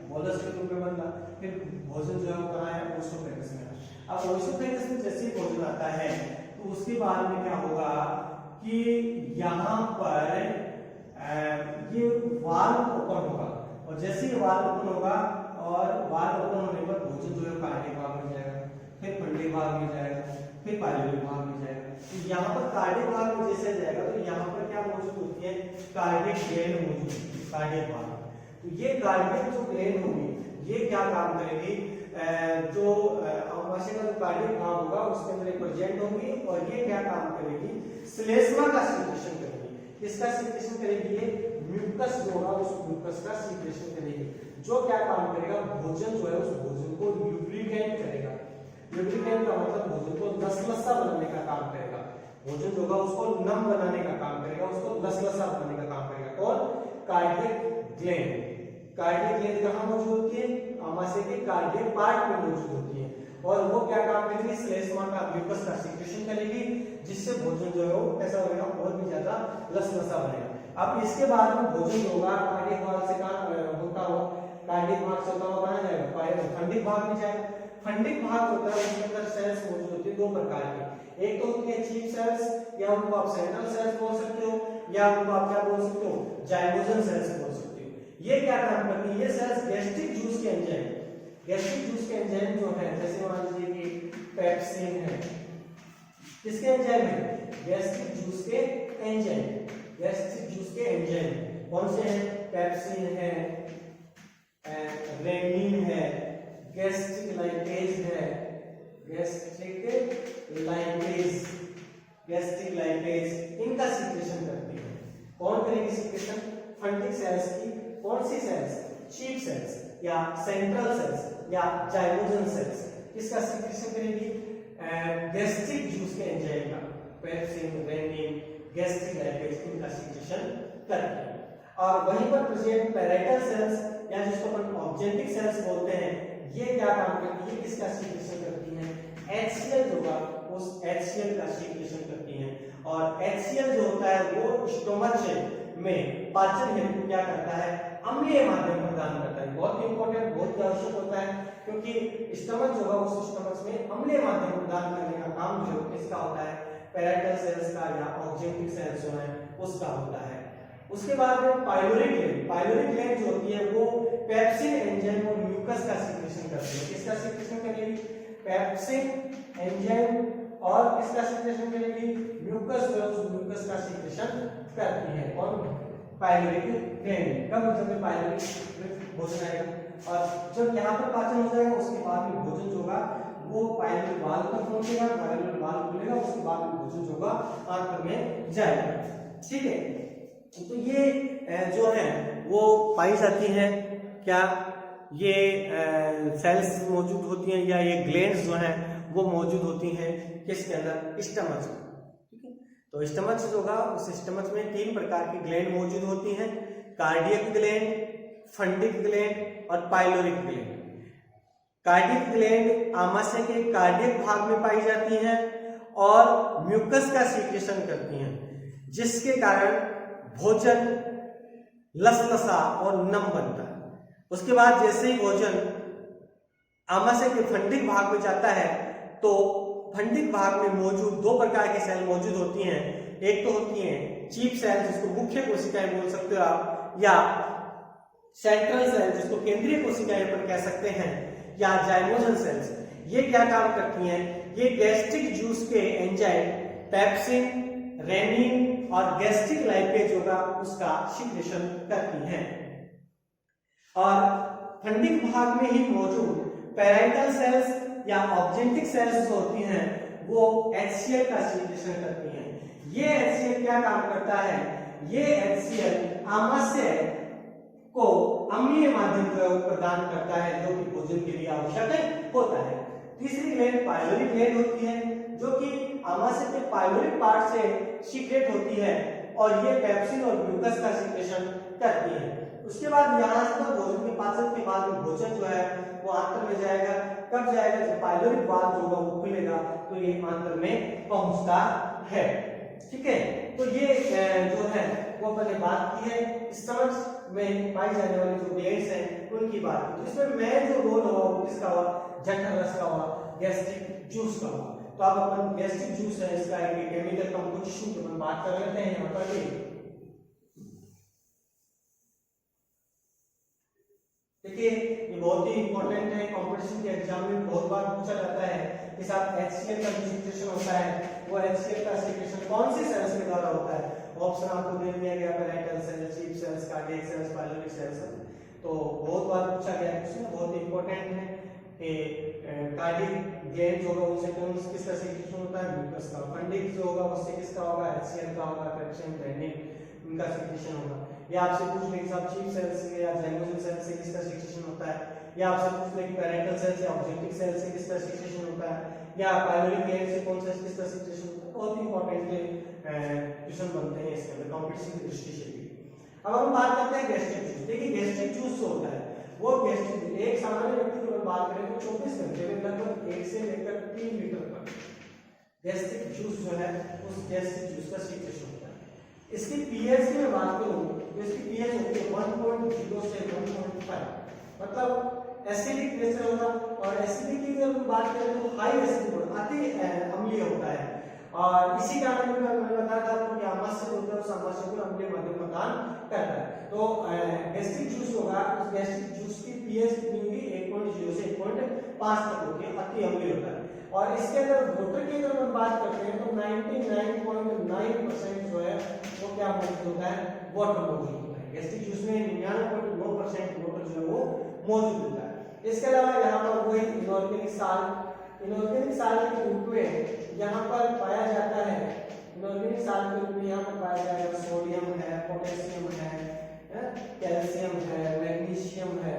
बोलस के रूप में बनता, फिर भोजन जो है वो कहाँ है ओइसोफेगस में। अब ओइसोफेगस में जैसे भोजन आता है तो उसके बाद में क्या होगा कि यहाँ पर ये वाल्व ओपन होगा और जैसे ही वाल्व ओपन होगा और वाल्व ओपन होने पर भोजन जो है कार्डियक भाग में जाएगा, फिर फंडिक भाग में जाएगा, फिर पाइलोरिक भाग में जाएगा। तो यहाँ पर कार्डियक भाग में जैसे जाएगा तो यहाँ पर क्या मौजूद होती है कार्डियक ग्लैंड मौजूद होती है, कार्डियक भाग। तो ये कार्डियक जो ग्लैंड होगी ये क्या काम करेगी, जो आमाशय का जो कार्डियक भाग होगा उसके अंदर एक प्रेजेंट होगी और ये क्या काम करेगी श्लेष्मा का सीक्रेशन करेगी। किसका सीक्रेशन करेगी, ये म्यूकस जो होगा उस म्यूकस का सीक्रेशन करेगी, जो क्या काम करेगा भोजन जो है उस भोजन को ल्यूब्रिकेट करेगा। ल्यूब्रिकेट का मतलब भोजन को लसलसा बनाने का काम करेगा, भोजन जो होगा उसको नम बनाने का काम करेगा, उसको लसलसा बनाने का काम करेगा। कौन कार्डियक ग्लैंड। कार्डियक ग्लैंड कहाँ मौजूद होती है आमाशय के कार्डियक पार्ट में मौजूद होती है और वो क्या काम करेगी, श्लेष्मा का म्यूकस का सीक्रेशन करेगी, जिससे भोजन जो है वो कैसा बनेगा, बहुत भी ज्यादा लसलसा बनेगा। अब इसके बाद में भोजन जो होगा कार्डियक भाग से होता हुआ, कार्डियक भाग से होता हुआ बना जाएगा, फंडिक भाग में जाएगा। फंडिक भाग होता है उसके अंदर सेल्स मौजूद होती है दो प्रकार की, एक तो होती है चीफ सेल्स, या उनको आप सेंट्रल सेल्स बोल सकते हो, या उनको आप क्या बोल सकते हो, जाइमोजन सेल्स बोल सकते हो। ये क्या काम करती है, ये सेल्स गैस्ट्रिक जूस के एंजाइम, गैस्ट्रिक जूस के एंजाइम जो है, जैसे मान लीजिए कि पेप्सिन है, किसके एंजाइम है, गैस्ट्रिक जूस के एंजाइम, गैस्ट्रिक जूस के एंजाइम कौन से हैं, पेप्सिन है, रेनिन है, गैस्ट्रिक लाइपेज है, गैस्ट्रिक लाइपेज, गैस्ट्रिक लाइपेज इनका सीक्रेशन करती है। कौन करेगी सीक्रेशन, फंडिक सेल्स की, कौन सी सेल्स, चीफ सेल्स या सेंट्रल सेल्स या जाइमोजन सेल्स, इसका सीक्रेशन करेगी गैस्ट्रिक जूस के एंजाइम का, पेप्सिन, रेनिन, गैस्ट्रिक लाइपेज इनका सीक्रेशन करती है। और वहीं पर प्रेजेंट पैराइटल सेल्स या जिसको अपन ऑब्जेक्टिव सेल्स बोलते हैं, ये क्या काम करती है, किसका सीक्रेशन करती है, HCl जो होगा उस HCl का सीक्रेशन करती है। और HCl जो होता है वो स्टोमच में पाचन हेतु क्या करता है, अम्लीय माध्यम प्रदान करता है। बहुत इंपॉर्टेंट, बहुत आवश्यक होता है, क्योंकि स्टमक जो है उस स्टमक में अम्लीय माध्यम प्रदान करने का काम जो किसका होता है, पैराइटल सेल्स का या ऑब्जेक्टिव सेल्स जो है उसका होता है। उसके बाद में पाइलोरिक ग्लैंड, पाइलोरिक ग्लैंड जो होती है वो पेप्सिन एंजाइम और म्यूकस का सीक्रेशन करती है। किसका सीक्रेशन करेगी, पेप्सिन एंजाइम और किसका सीक्रेशन करेगी, म्यूकस, जो म्यूकस का सीक्रेशन करती है। कौन, पाइलोरिक ग्लैंड। कब, जब पाइलोरिक भोजन आएगा, और जब यहाँ पर पाचन हो जाएगा उसके बाद में भोजन जो होगा वो पाइलोरिक वाल्व तक पहुंचेगा, पाइलोरिक वाल्व खुलेगा, उसके बाद में भोजन जो होगा आंत में जाएगा। ठीक है, तो ये जो है वो पाई जाती है, क्या ये सेल्स मौजूद होती हैं या ये ग्लैंड्स जो हैं वो मौजूद होती हैं किसके अंदर, स्टमक में। ठीक है, तो स्टमक जो होगा उस स्टमक में 3 प्रकार की ग्लैंड मौजूद होती हैं, कार्डियक ग्लैंड, फंडिक ग्लैंड और पाइलोरिक ग्लैंड। कार्डियक ग्लैंड आमाशय के कार्डियक भाग में पाई जाती हैं और म्यूकस का सीक्रेशन करती हैं, जिसके कारण भोजन लसलसा और नम बनता है। उसके बाद जैसे ही भोजन आमाशय के फंडिक भाग में जाता है तो फंडिक भाग में मौजूद 2 प्रकार की सेल मौजूद होती हैं। एक तो होती हैं चीफ सेल, जिसको मुख्य कोशिकाएं बोल सकते हो आप, या सेंट्रल सेल जिसको केंद्रीय कोशिकाएं अपन कह सकते हैं, या जाइमोजन सेल्स। ये क्या काम करती हैं, ये गैस्ट्रिक जूस के एंजाइम पेप्सिन, रेनिन और गैस्ट्रिक लाइपेज होगा उसका सीक्रेशन करती हैं। और फंडिक भाग में ही मौजूद पैराइटल सेल्स या ऑब्जेक्टिव सेल्स जो होती हैं वो HCl का सीक्रेशन करती हैं। ये HCl क्या काम करता है, ये HCl आमाशय को अम्लीय माध्यम प्रदान करता है जो कि भोजन के लिए आवश्यक होता है। तीसरी ग्लैंड पाइलोरिक ग्लैंड होती है, जो कि आमाशय के पाइलोरिक पार्ट से सीक्रेट होती है और ये पेप्सिन और ग्लूकोज का सीक्रेशन करती है। उसके बाद यहाँ से भोजन के पाचन के बाद भोजन जो है वो आंत्र में जाएगा। कब जाएगा, जब पाइलोरिक वाल्व जो होगा वो खुलेगा तो ये आंत्र में पहुंचता है। ठीक है, तो ये जो है वो अपने बात की है स्टमक में पाई जाने वाली जो ग्लैंड्स हैं उनकी बात की। तो इसमें मेन जो रोल हुआ वो किसका हुआ, जठर रस का हुआ, गैस्ट्रिक जूस का हुआ। तो अब अपन गैस्ट्रिक जूस है इसका एक केमिकल कंपोजिशन की अपन बात कर लेते हैं यहाँ पर भी। देखिए ये बहुत ही इंपॉर्टेंट है, कंपटीशन के एग्जाम में बहुत बार पूछा जाता है कि साहब HCl का सीक्रेशन होता है, वो HCl का सीक्रेशन कौन सी सेल्स के द्वारा होता है। ऑप्शन आपको दे दिया गया, parietal cell, chief cells, cardiac cells, pyloric cells. तो बहुत बार पूछा गया है, बहुत इंपॉर्टेंट है कि कार्डियक ग्लैंड जो होगा उनसे कौन किसका सीक्रेशन होता है, म्यूकस का। फंडिक जो होगा उससे किसका होगा, HCl का होगा, पेप्सिन, रेनिन इनका सीक्रेशन होगा। या आपसे पूछ ले कि साहब चीफ सेल से या जाइमोजन सेल से किसका सीक्रेशन होता है, या आपसे पूछ ले कि पैरेंटल सेल से ऑब्जेक्टिव सेल से किसका सीक्रेशन होता है, या पाइलोरिक ग्लैंड से कौन सा किसका सीक्रेशन होता है। बहुत इंपॉर्टेंट क्वेश्चन बनते हैं इसके अंदर कंपटीशन की दृष्टि से भी। अब हम बात करते हैं गैस्ट्रिक जूस। देखिए गैस्ट्रिक जूस जो होता है वो गैस्ट्रिक एक सामान्य व्यक्ति को अपन बात करें तो 24 घंटे में लगभग 1 से लेकर 3 लीटर तक गैस्ट्रिक जूस जो है उस गैस्ट्रिक जूस का सीक्रेशन होता है। इसकी पीएच की मैं बात करूं तो इसकी पीएच होती है 1.0 से 1.5, मतलब एसिडिक नेचर होगा। और एसिडिक की अगर हम बात करें तो हाई एसिडिक होता है, अति अम्लीय होता है। और इसी कारण मैंने बताया था आपको कि आमाशय जो होता है उस आमाशय को अम्लीय माध्यम प्रदान करता है। तो गैस्ट्रिक जूस होगा, उस गैस्ट्रिक जूस की पीएच कितनी होगी 1.0 से 1.5 तक होगी, अति अम्लीय होता है। और इसके अंदर वाटर की अगर हम बात करते हैं तो 99.9% जो है वो क्या मौजूद होता है, वाटर मौजूद होता है। गैस्ट्रिक जूस में 99.9% वाटर जो है वो मौजूद होता है। इसके अलावा यहाँ पर वही इनऑर्गेनिक साल्ट के रूप में यहाँ पर पाया जाता है, इनऑर्गेनिक साल्ट के रूप में यहाँ पर पाया जाएगा सोडियम है, पोटेशियम है, कैल्शियम है, मैग्नीशियम है,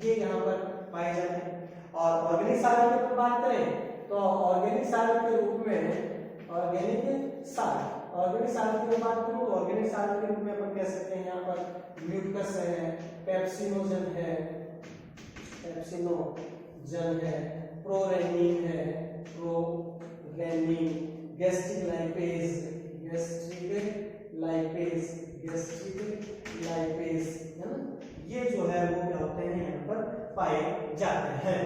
ये यहाँ पर पाए जाते हैं। और ऑर्गेनिक साल्ट की बात करें तो ऑर्गेनिक साल्ट के रूप में ऑर्गेनिक साल्ट की बात करूं तो ऑर्गेनिक साल्ट के रूप में अपन कह सकते हैं यहाँ पर म्यूकस है, पेप्सिनोजन है, प्रोरेनिन है, गैस्ट्रिक लाइपेज है ना, ये जो है वो क्या होते हैं यहाँ पर पाए जाते हैं।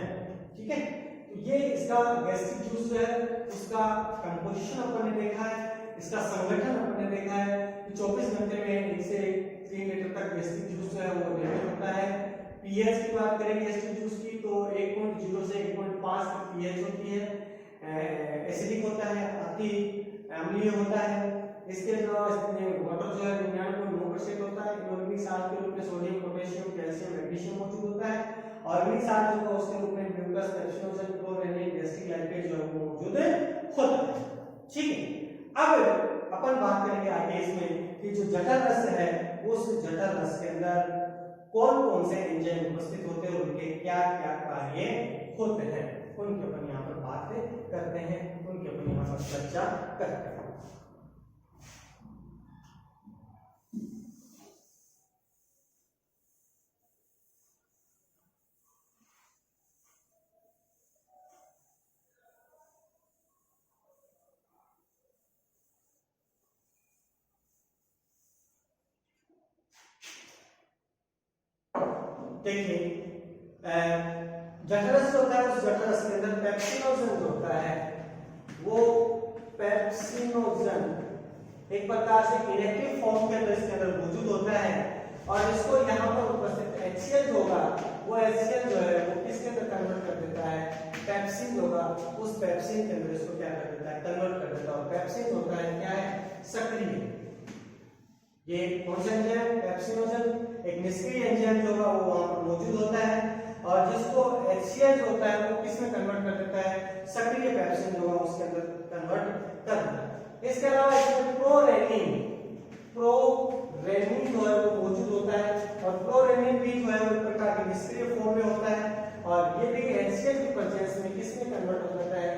ठीक है, तो ये इसका गैस्ट्रिक जूस जो है उसका कंपोजिशन अपन ने देखा है, इसका संगठन अपन ने देखा है। 24 घंटे में 1 से 3 लीटर तक गैस्ट्रिक जूस जो है वो निर्मित होता है। पीएच की बात करें गैस्ट्रिक जूस की तो 1.0 से 1.5 तक पीएच होती है। एसिडिक होता है, अति अम्लीय होता है। इसके अलावा इसमें वाटर जो है 99.9% होता है। इनऑर्गेनिक साल्ट के रूप में सोडियम, पोटेशियम, कैल्शियम, मैग्नीशियम मौजूद होता है। ऑर्गेनिक साल्ट जो है उसके रूप में mucus, pepsinogen, prorennin, gastric lipase जो है वो मौजूद होता है। ठीक है, अब अपन बात करेंगे आगे इसमें कि जो जठर रस है उस जठर रस के अंदर कौन कौन से एंजाइम उपस्थित होते हैं और उनके क्या क्या कार्य होते हैं, उनकी अपन यहाँ पर बात करते हैं, उनकी अपन यहाँ पर चर्चा करते हैं। देखिए जठरस होता है, उस जठरस के अंदर पेप्सिनोजन जो होता है वो पेप्सिनोजन एक प्रकार से इनएक्टिव फॉर्म के अंदर इसके अंदर मौजूद होता है। और इसको यहाँ पर उपस्थित HCl होगा, वो HCl जो है वो किसके अंदर कन्वर्ट कर देता है, पेप्सिन होगा, उस पेप्सिन के अंदर इसको क्या कर देता है, कन्वर्ट कर देता है। और पेप्सिन होता है क्या है, सक्रिय। ये कौन सा एंजाइम, पेप्सिनोजन एक निष्क्रिय एंजाइम जो होगा वो वहां पर मौजूद होता है। और जिसको HCl जो होता है वो किसमें कन्वर्ट कर देता है, सक्रिय पेप्सिन जो होगा उसके अंदर कन्वर्ट कर देता है। इसके अलावा इसमें प्रोरेनिन जो है वो मौजूद होता है। और प्रोरेनिन भी जो है वो एक प्रकार की निष्क्रिय फॉर्म में होता है। और ये भी HCl की प्रेजेंस में किसमें कन्वर्ट हो जाता है,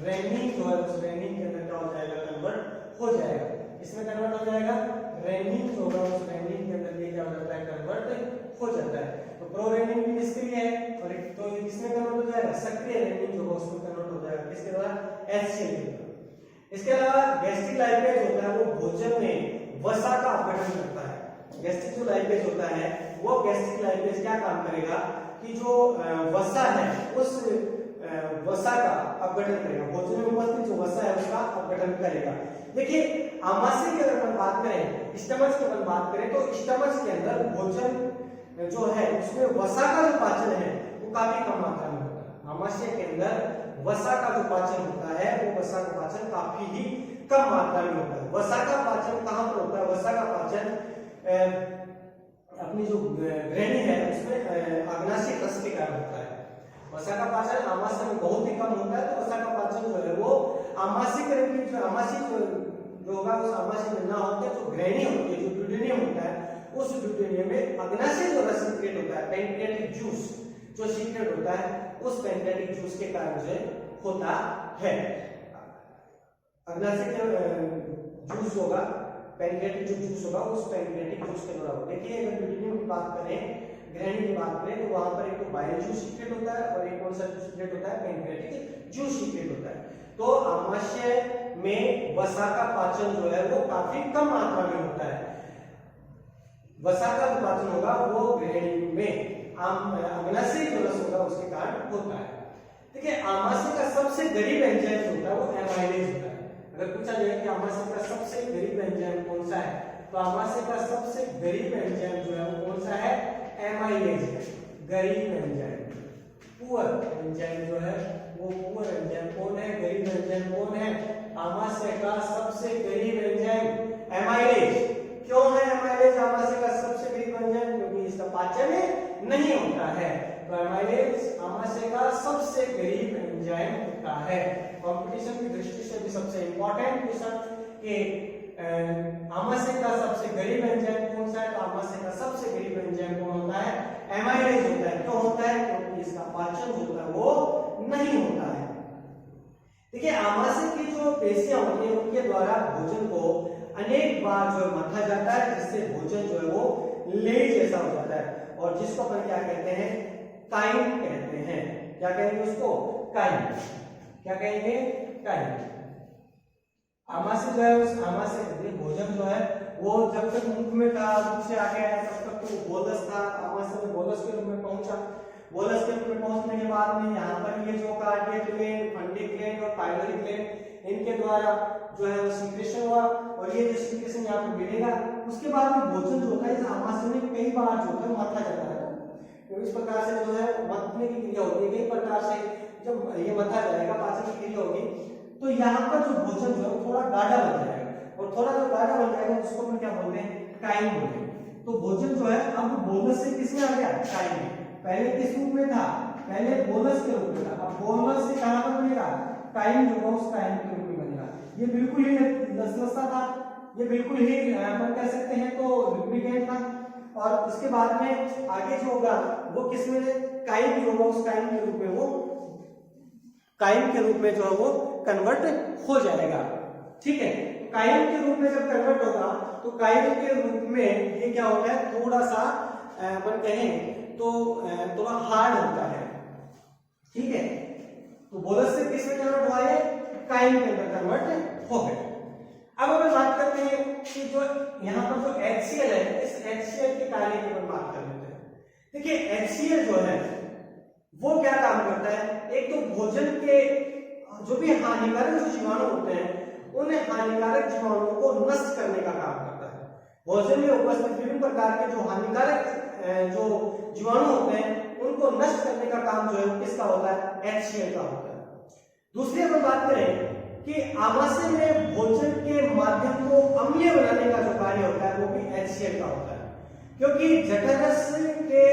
रेनिन जो है उस रेनिन के अंदर क्या हो जाएगा, कन्वर्ट हो जाएगा। इसमें कन्वर्ट हो जाएगा, रेनिन जो होगा उस रेनिन के अंदर ये क्या हो जाता है, कन्वर्ट हो जाता है। तो प्रोरेनिन भी निष्क्रिय है और एक तो किसमें कन्वर्ट हो जाएगा, सक्रिय रेनिन जो होगा उसमें कन्वर्ट हो जाएगा, किसके द्वारा, HCl के द्वारा। इसके अलावा गैस्ट्रिक लाइपेज होता है वो भोजन में वसा का अपघटन करता है। गैस्ट्रिक जो लाइपेज होता है वो गैस्ट्रिक लाइपेज क्या काम करेगा कि जो वसा है उस वसा का अपघटन करेगा, भोजन में उपस्थित जो वसा है उसका अपघटन करेगा। देखिए आमाशय की अगर हम बात करें, स्टमच की अगर बात करें तो स्टमच के अंदर भोजन जो है उसमें वसा का जो पाचन है वो काफी कम मात्रा में होता है। आमाशय के अंदर वसा का जो पाचन होता है वो वसा का पाचन काफी ही कम मात्रा में होता है। वसा का पाचन कहाँ पर होता है, वसा का पाचन अपनी जो ग्रहणी है उसमें अग्नाशय रस के कारण होता है। वसा का पाचन आमाशय में बहुत ही कम होता है, तो वसा का पाचन जो है वो आमाशय ग्रंथि जो आमाशय जो होगा उस आमाशय में ना होकर जो ग्रहणी होती है, जो ड्यूडेनियम होता है, उस ड्यूडेनियम में अग्नाशय जो रस सीक्रेट होता है, पैंक्रियाटिक जूस जो सीक्रेट होता है, उस पैंक्रियाटिक जूस के कारण जो होता है। अग्नाशय का जूस होगा, पैंक्रियाटिक जो जूस होगा उस पैंक्रियाटिक जूस के द्वारा। देखिए अगर ड्यूडेनियम की बात करें, ग्रहणी की बात करें तो वहां पर एक तो बाइल जूस सीक्रेट होता है और एक कौन सा जूस सीक्रेट होता है, पैंक्रियाटिक जूस सीक्रेट होता है। तो आमाशय में वसा का पाचन जो है वो काफी कम मात्रा में होता है। वसा का जो पाचन होगा वो ग्रहणी में अग्नाशय जो रस होगा उसके कारण होता है। देखिए आमाशय का सबसे गरीब एंजाइम होता है वो एमाइलेज होता है। अगर पूछा जाए कि आमाशय का सबसे गरीब एंजाइम कौन सा है, तो आमाशय का सबसे गरीब एंजाइम जो है वो कौन सा है, एमाइलेज है। गरीब एंजाइम, पुअर एंजाइम जो है वो पुअर एंजाइम कौन है, गरीब एंजाइम कौन है, आमाशय का सबसे गरीब एंजाइम एमाइलेज। क्यों है एमाइलेज आमाशय का सबसे गरीब एंजाइम, क्योंकि इसका पाचन नहीं होता है। तो एमाइलेज आमाशय का सबसे गरीब एंजाइम होता है। कंपटीशन की दृष्टि से भी सबसे इंपॉर्टेंट क्वेश्चन कि आमाशय का सबसे गरीब एंजाइम कौन सा है, तो आमाशय का सबसे गरीब एंजाइम कौन होता है, एमाइलेज होता है। क्यों होता है, क्योंकि इसका पाचन जो है वो नहीं होता है। देखिए आमाशय की जो पेशियां होती है उनके द्वारा भोजन को अनेक बार जो मथा जाता है, जिससे भोजन जो है वो ले जैसा हो जाता है और जिसको अपन क्या कहते हैं, काइम कहते हैं। क्या कहेंगे उसको, काइम। क्या कहेंगे, काइम। आमाशय जो है उस आमाशय भोजन जो है वो जब तक मुख में था, मुख से आगे आया तब तक तो बोलस था, आमाशय में बोलस के रूप में पहुंचा। बोलस के रूप में पहुंचने के बाद में यहाँ पर ये जो कार्डियक ग्लैंड, फंडिक ग्लैंड और पाइलोरी ग्लैंड इनके द्वारा जो है वो सिक्रेशन हुआ और ये जो सिक्रेशन यहाँ पे मिलेगा उसके बाद में भोजन जो होता है इस आमाशय में कई बार जो है मथा जाता है। तो इस प्रकार से जो है मथने की क्रिया होती है, कई प्रकार से जब ये मथा जाएगा, पाचन की क्रिया होगी, तो यहाँ पर जो भोजन जो है थोड़ा गाढ़ा बन जाएगा और थोड़ा जो गाढ़ा बन जाएगा उसको हम क्या बोलते हैं, काइम बोलते हैं। तो भोजन जो है अब बोलस से किसमें आ गया, काइम में। पहले किस रूप में था, पहले बोलस के रूप में था, अब बोलस से कहां पर बनेगा, काइम जो है उस काइम के रूप में बनेगा। ये बिल्कुल ही लसलसा था, ये बिल्कुल ही अपन कह सकते हैं तो लुब्रिकेंट था और उसके बाद में आगे जो होगा वो किसमें, काइम जो होगा उस काइम के रूप में वो काइम के रूप में जो है वो कन्वर्ट हो जाएगा। ठीक है, काइम के रूप में जब कन्वर्ट होगा तो काइम के रूप में ये क्या होता है, थोड़ा सा अपन कहें तो थोड़ा हार्ड होता है। ठीक है, तो बोलस से किस में कन्वर्ट हुआ है, काइम के अंदर कन्वर्ट हो गया। अब अपन बात करते हैं कि जो यहाँ पर जो HCl है, इस HCl के कार्य की अपन बात कर लेते हैं। देखिए HCl जो है वो क्या काम करता है, एक तो भोजन के जो भी हानिकारक जो जीवाणु होते हैं उन हानिकारक जीवाणुओं को नष्ट करने का काम करता है। भोजन में उपस्थित विभिन्न प्रकार के जो हानिकारक जो जीवाणु होते हैं उनको नष्ट करने का काम जो है किसका होता है, HCl का होता है। दूसरी अपन बात करें कि आमाशय में भोजन के माध्यम को अम्लीय बनाने का जो कार्य होता है वो भी HCl का होता है, क्योंकि जठररस के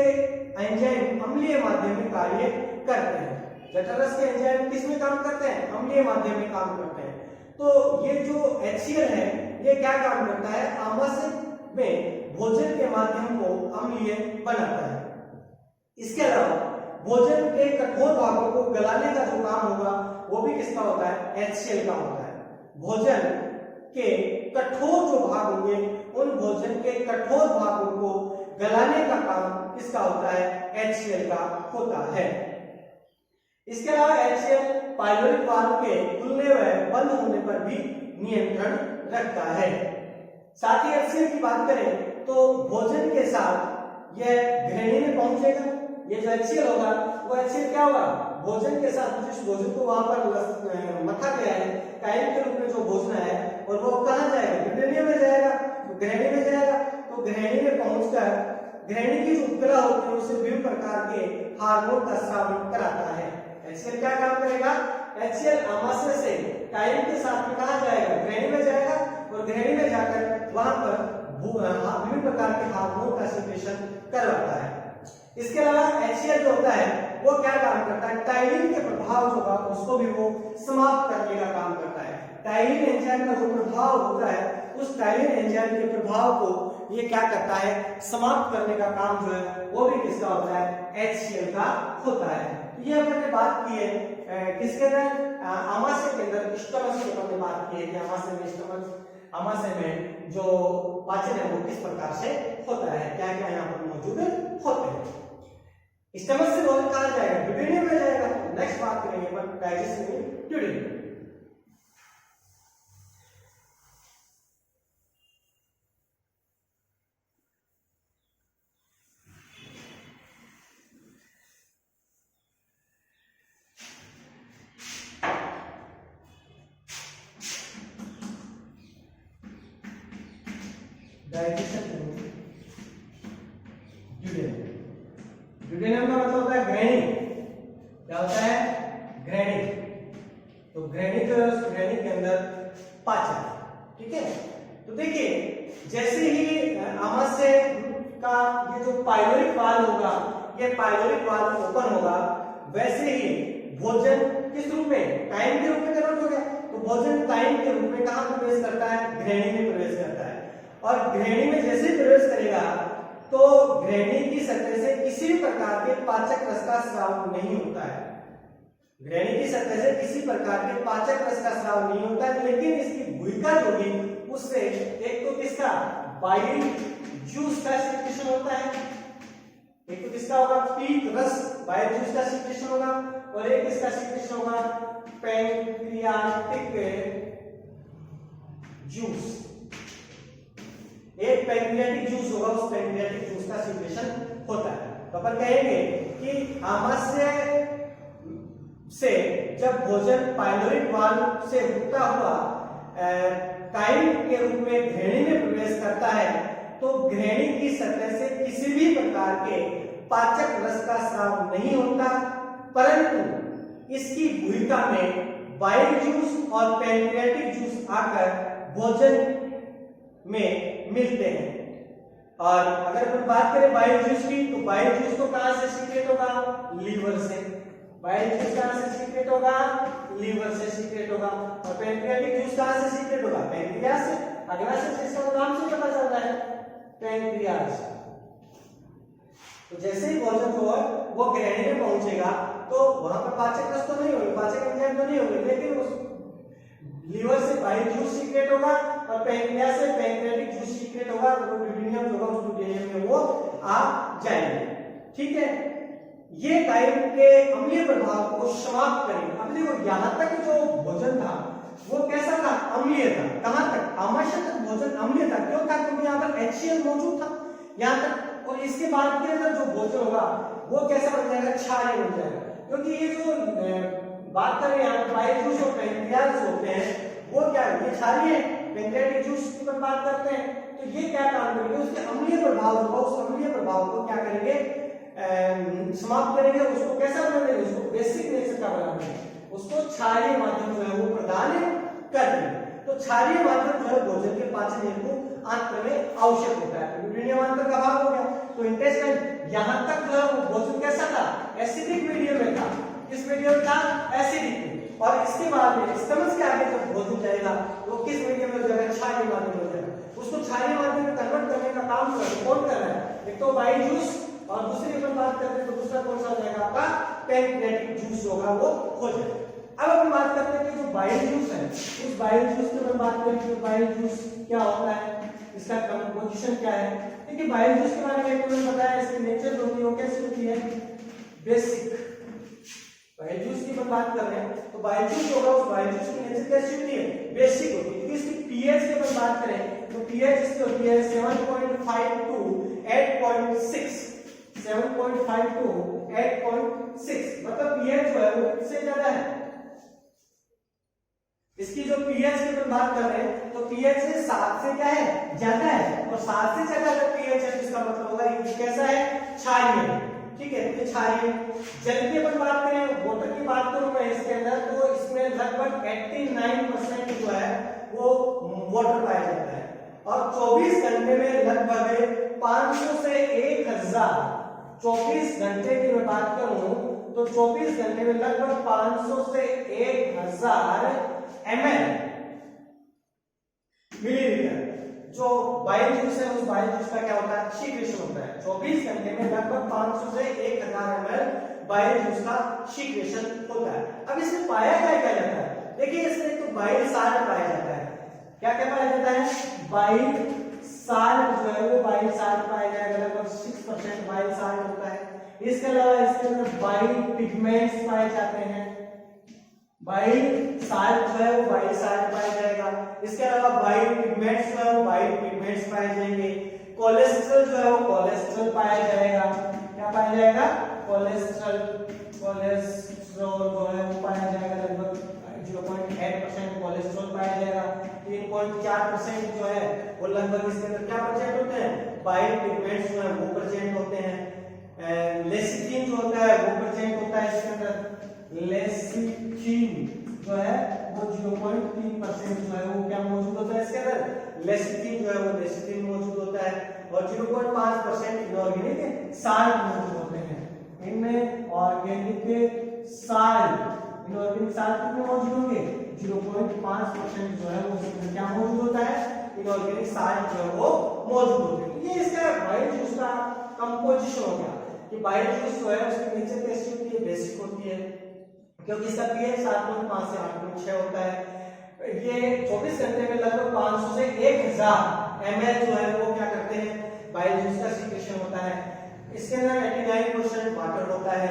एंजाइम अम्लीय माध्यम में कार्य करते हैं। जठररस के एंजाइम किस में काम करते हैं, अम्लीय माध्यम में काम करते हैं। तो ये जो HCl है ये क्या काम करता है, आमाशय में भोजन के माध्यम को अम्लीय बनाता है। इसके अलावा भोजन के कठोर भागों को गलाने का जो काम होगा वो भी किसका होता है, HCl का होता है। भोजन के कठोर जो भाग होंगे उन भोजन के कठोर भागों को गलाने का काम किसका होता है, HCl का होता है। इसके अलावा HCl पाइलोरिक वाल्व के खुलने व बंद होने पर भी नियंत्रण रखता है। साथ ही HCl की बात करें तो भोजन के साथ यह ग्रहणी में पहुंचेगा। ये जो HCl होगा वो HCl क्या होगा, भोजन के साथ जिस भोजन को वहां पर मथा गया है काइम के रूप में जो भोजन है और वो कहां जाएगा, ग्रहणी में जाएगा। तो ग्रहणी में जाएगा तो ग्रहणी में पहुंचकर ग्रहणी की जो उपकला होती है उससे विभिन्न प्रकार के हार्मोन का स्रावन कराता है। HCl क्या काम करेगा, HCl आमाशय से काइम के साथ में कहां जाएगा, ग्रहणी में जाएगा और ग्रहणी में जाकर वहां पर विभिन्न प्रकार के हार्मोन का सिक्रेशन करवाता है। इसके अलावा HCl जो होता है वो क्या काम करता है, टाइलिन के प्रभाव जो होगा उसको भी वो समाप्त करने का काम करता है। टाइलिन एंजाइम का जो प्रभाव होता है उस टाइलिन एंजाइम के प्रभाव को ये क्या करता है, समाप्त करने का काम जो है वो भी किसका होता है, HCl का होता है। ये हमने बात की है किसके अंदर, आमाशय के अंदर स्टमक की हमने बात की है कि आमाशय में स्टमक, आमाशय में जो पाचन है वो किस प्रकार से होता है, क्या क्या यहाँ पर मौजूद होते हैं। स्टमक से भोजन कहाँ जाएगा, ड्यूडेनियम में जाएगा। नेक्स्ट बात करेंगे अपन डाइजेशन इन ड्यूडेनियम। डाइजेशन ड्यूडेनियम, ड्यूडेनियम का मतलब होता है ग्रैनी। क्या होता है, ग्रैनी। तो ग्रैनी के अंदर पाचन, ठीक है। तो देखिए जैसे ही आमाशय का ये जो पाइलोरिक वाल्व होगा, ये पाइलोरिक वाल्व ओपन होगा, वैसे ही भोजन किस रूप में, टाइम के रूप में कन्वर्ट हो गया। तो भोजन टाइम के रूप में कहां प्रवेश करता है, ग्रैनी में प्रवेश करता है। और ग्रैनी में जैसे प्रवेश करेगा तो ग्रैनी की सतह से किसी भी प्रकार के पाचक रस का स्राव नहीं होता है। ग्रैनी की सतह से किसी प्रकार के पाचक रस का स्राव नहीं होता है, लेकिन इसकी भूमिका जो होगी उससे एक तो किसका, बाइल जूस का सिक्रेशन होता है, एक तो किसका होगा, पीत रस बाइल जूस का सिक्रेशन होगा, और एक किसका सिक्रेशन होगा, पैंक्रियाटिक जूस। एक पैंक्रियाटिक जूस होगा, उस पैंक्रियाटिक जूस का सिक्रेशन होता है। तो अपन कहेंगे कि आमाशय से जब भोजन पाइलोरिक वाल्व से होता हुआ काइम के रूप में ग्रैनी में प्रवेश करता है, तो ग्रैनी की सतह से किसी भी प्रकार के पाचक रस का स्राव नहीं होता, परंतु इसकी भूमिका में बाइल जूस और पैंक्रियाटिक जूस आकर भोजन में मिलते हैं। और अगर अपन बात करें बाइल जूस की, तो बाइल जूस तो कहां से सीक्रेट होगा, लीवर से। बाइल जूस कहां से सीक्रेट होगा, लीवर से सीक्रेट होगा। और पैंक्रियाटिक जूस कहां से सीक्रेट होगा, पैंक्रियास से। अगला से इसका नाम से पता चल रहा है, पैंक्रियास। तो जैसे ही भोजन जो है वो ग्रैनी में पहुंचेगा तो वहां पर पाचक रस तो नहीं होगी, पाचक एंजाइम तो नहीं होगी, लेकिन उस लीवर से बाइल जूस सीक्रेट होगा और पैंक्रियास से पैंक्रियाटिक जूस सीक्रेट होगा। वो ड्यूडेनियम होगा, उस ड्यूडेनियम में वो आ जाएंगे, ठीक है। ये काइम के अम्लीय प्रभाव को समाप्त करेंगे। अब देखो यहाँ तक जो भोजन था वो कैसा था, अम्लीय था। कहां तक, आमाशय तक भोजन अम्लीय था। क्यों था, क्योंकि यहाँ पर HCl मौजूद था यहाँ तक। और इसके बाद के अंदर जो भोजन होगा वो कैसा बन जाएगा, क्षारीय बन जाएगा। क्योंकि ये जो बात करें यहाँ पर बाइल जूस और पैंक्रियास होते हैं, वो क्या है, ये क्षारीय है। पैंक्रियाटिक जूस की बात करते हैं तो ये क्या काम करेंगे, उसके अम्लीय प्रभाव होगा, उस अम्लीय प्रभाव को क्या करेंगे, समाप्त करेंगे। उसको कैसा बना देंगे, उसको बेसिक नेचर का बना देंगे, उसको क्षारीय माध्यम जो है वो प्रदान कर देंगे। तो क्षारीय माध्यम जो है भोजन के पाचन हेतु आंत्र में आवश्यक होता है। ड्यूडेनियम आंत्र का भाग हो गया। तो इंटेस्टाइन यहां तक जो है वो भोजन कैसा था, एसिडिक मीडियम में था। किस मीडियम था, एसिडिक। और इसके बाद में स्टमक के आगे जब भोजन जाएगा तो किस मीडियम में जाएगा, क्षारीय माध्यम में जाएगा। उसको क्षारीय माध्यम में कन्वर्ट करने का काम कौन कर रहा है, एक तो बाइल जूस, और दूसरी अपन बात करते हैं तो दूसरा कौन सा हो जाएगा आपका, पैंक्रियाटिक जूस होगा, वो हो जाएगा। अब अपन बात करते हैं कि जो बाइल जूस है, उस बाइल जूस की अपन बात करें कि बाइल जूस क्या होता है, इसका कंपोजिशन क्या है। देखिए बाइल जूस के बारे में मैंने बताया, इसकी नेचर जो होती है वो कैसी होती है, बेसिक। बाइल जूस की बात कर रहे हैं तो बाइल जूस होगा, उस बाइल जूस की नेचर कैसी होती है, बेसिक होती है। इसकी पीएच की अपन बात करें तो पीएच इसकी होती है 7.5 टू 8.6, 7.5 टू 8.6, मतलब पीएच जो है वो इससे ज्यादा है। इसकी जो पीएच की अपन बात कर रहे हैं तो पीएच से 7 से क्या है, ज्यादा है। और 7 से ज्यादा अगर पीएच है तो इसका मतलब होगा ये कैसा है, क्षारीय है, ठीक है। तो क्षारीय। जल की अपन बात करें, वाटर की बात करूं मैं इसके अंदर, तो इसमें लगभग 89% जो है वो वाटर पाया जाता है। और 24 घंटे में लगभग 500 से 1000, 24 घंटे की मैं बात करूं तो 24 घंटे में लगभग 500 से 1000 ml मिलीलीटर जो बाइल जूस है, उस बाइल जूस का क्या होता है, सीक्रेशन होता है। 24 घंटे में लगभग 500 से 1000 ml बाइल जूस का सीक्रेशन होता है। अब इसमें पाया क्या जाता है, देखिए इसमें तो बाइल साल्ट पाया जाता है। क्या क्या पाया जाता है, बाइल साल्ट जो है वो बाइल साल्ट पाया जाएगा, लगभग 6% बाइल साल्ट होता है। इसके अलावा इसके अंदर बाइल पिगमेंट्स पाए जाते हैं, बाइल साल्ट जो है वो बाइल साल्ट पाया जाएगा। इसके अलावा बाइल पिगमेंट्स जो है वो बाइल पिगमेंट्स पाए जाएंगे। कोलेस्ट्रॉल जो है वो कोलेस्ट्रॉल पाया जाएगा। क्या पाया जाएगा? कोलेस्ट्रॉल जो है वो पाया जाएगा, लगभग 0.8% कोलेस्ट्रॉल पाया जाएगा। 3.4% जो है वो लगभग इसके अंदर क्या प्रेजेंट होते हैं? बाइल पिगमेंट्स जो है वो प्रेजेंट होते हैं। लेसिथिन जो होता है वो प्रेजेंट होता है इसके अंदर। लेसिथिन जो है वो 0.3% जो है वो क्या मौजूद होता है इसके अंदर? लेसिथिन जो है वो लेसिथिन मौजूद होता है। और 0.5% इनऑर्गेनिक साल्ट मौजूद होते हैं। इनमें ऑर्गेनिक साल्ट, इनऑर्गेनिक साल्ट कितने मौजूद होंगे? 0.5% जो है वो क्या मौजूद होता है? इनऑर्गेनिक साल्ट जो है वो मौजूद होते हैं। ये इसका बाइल जूस का कंपोजिशन हो गया कि बाइल जूस जो है उसकी नेचर कैसी होती है? बेसिक होती है, क्योंकि इसका पीएच 7.5 से 8.6 होता है। ये 24 घंटे में लगभग 500 से 1000 ml जो है वो क्या करते हैं? बाइल जूस का सीक्रेशन होता है। इसके अंदर 89% वाटर होता है।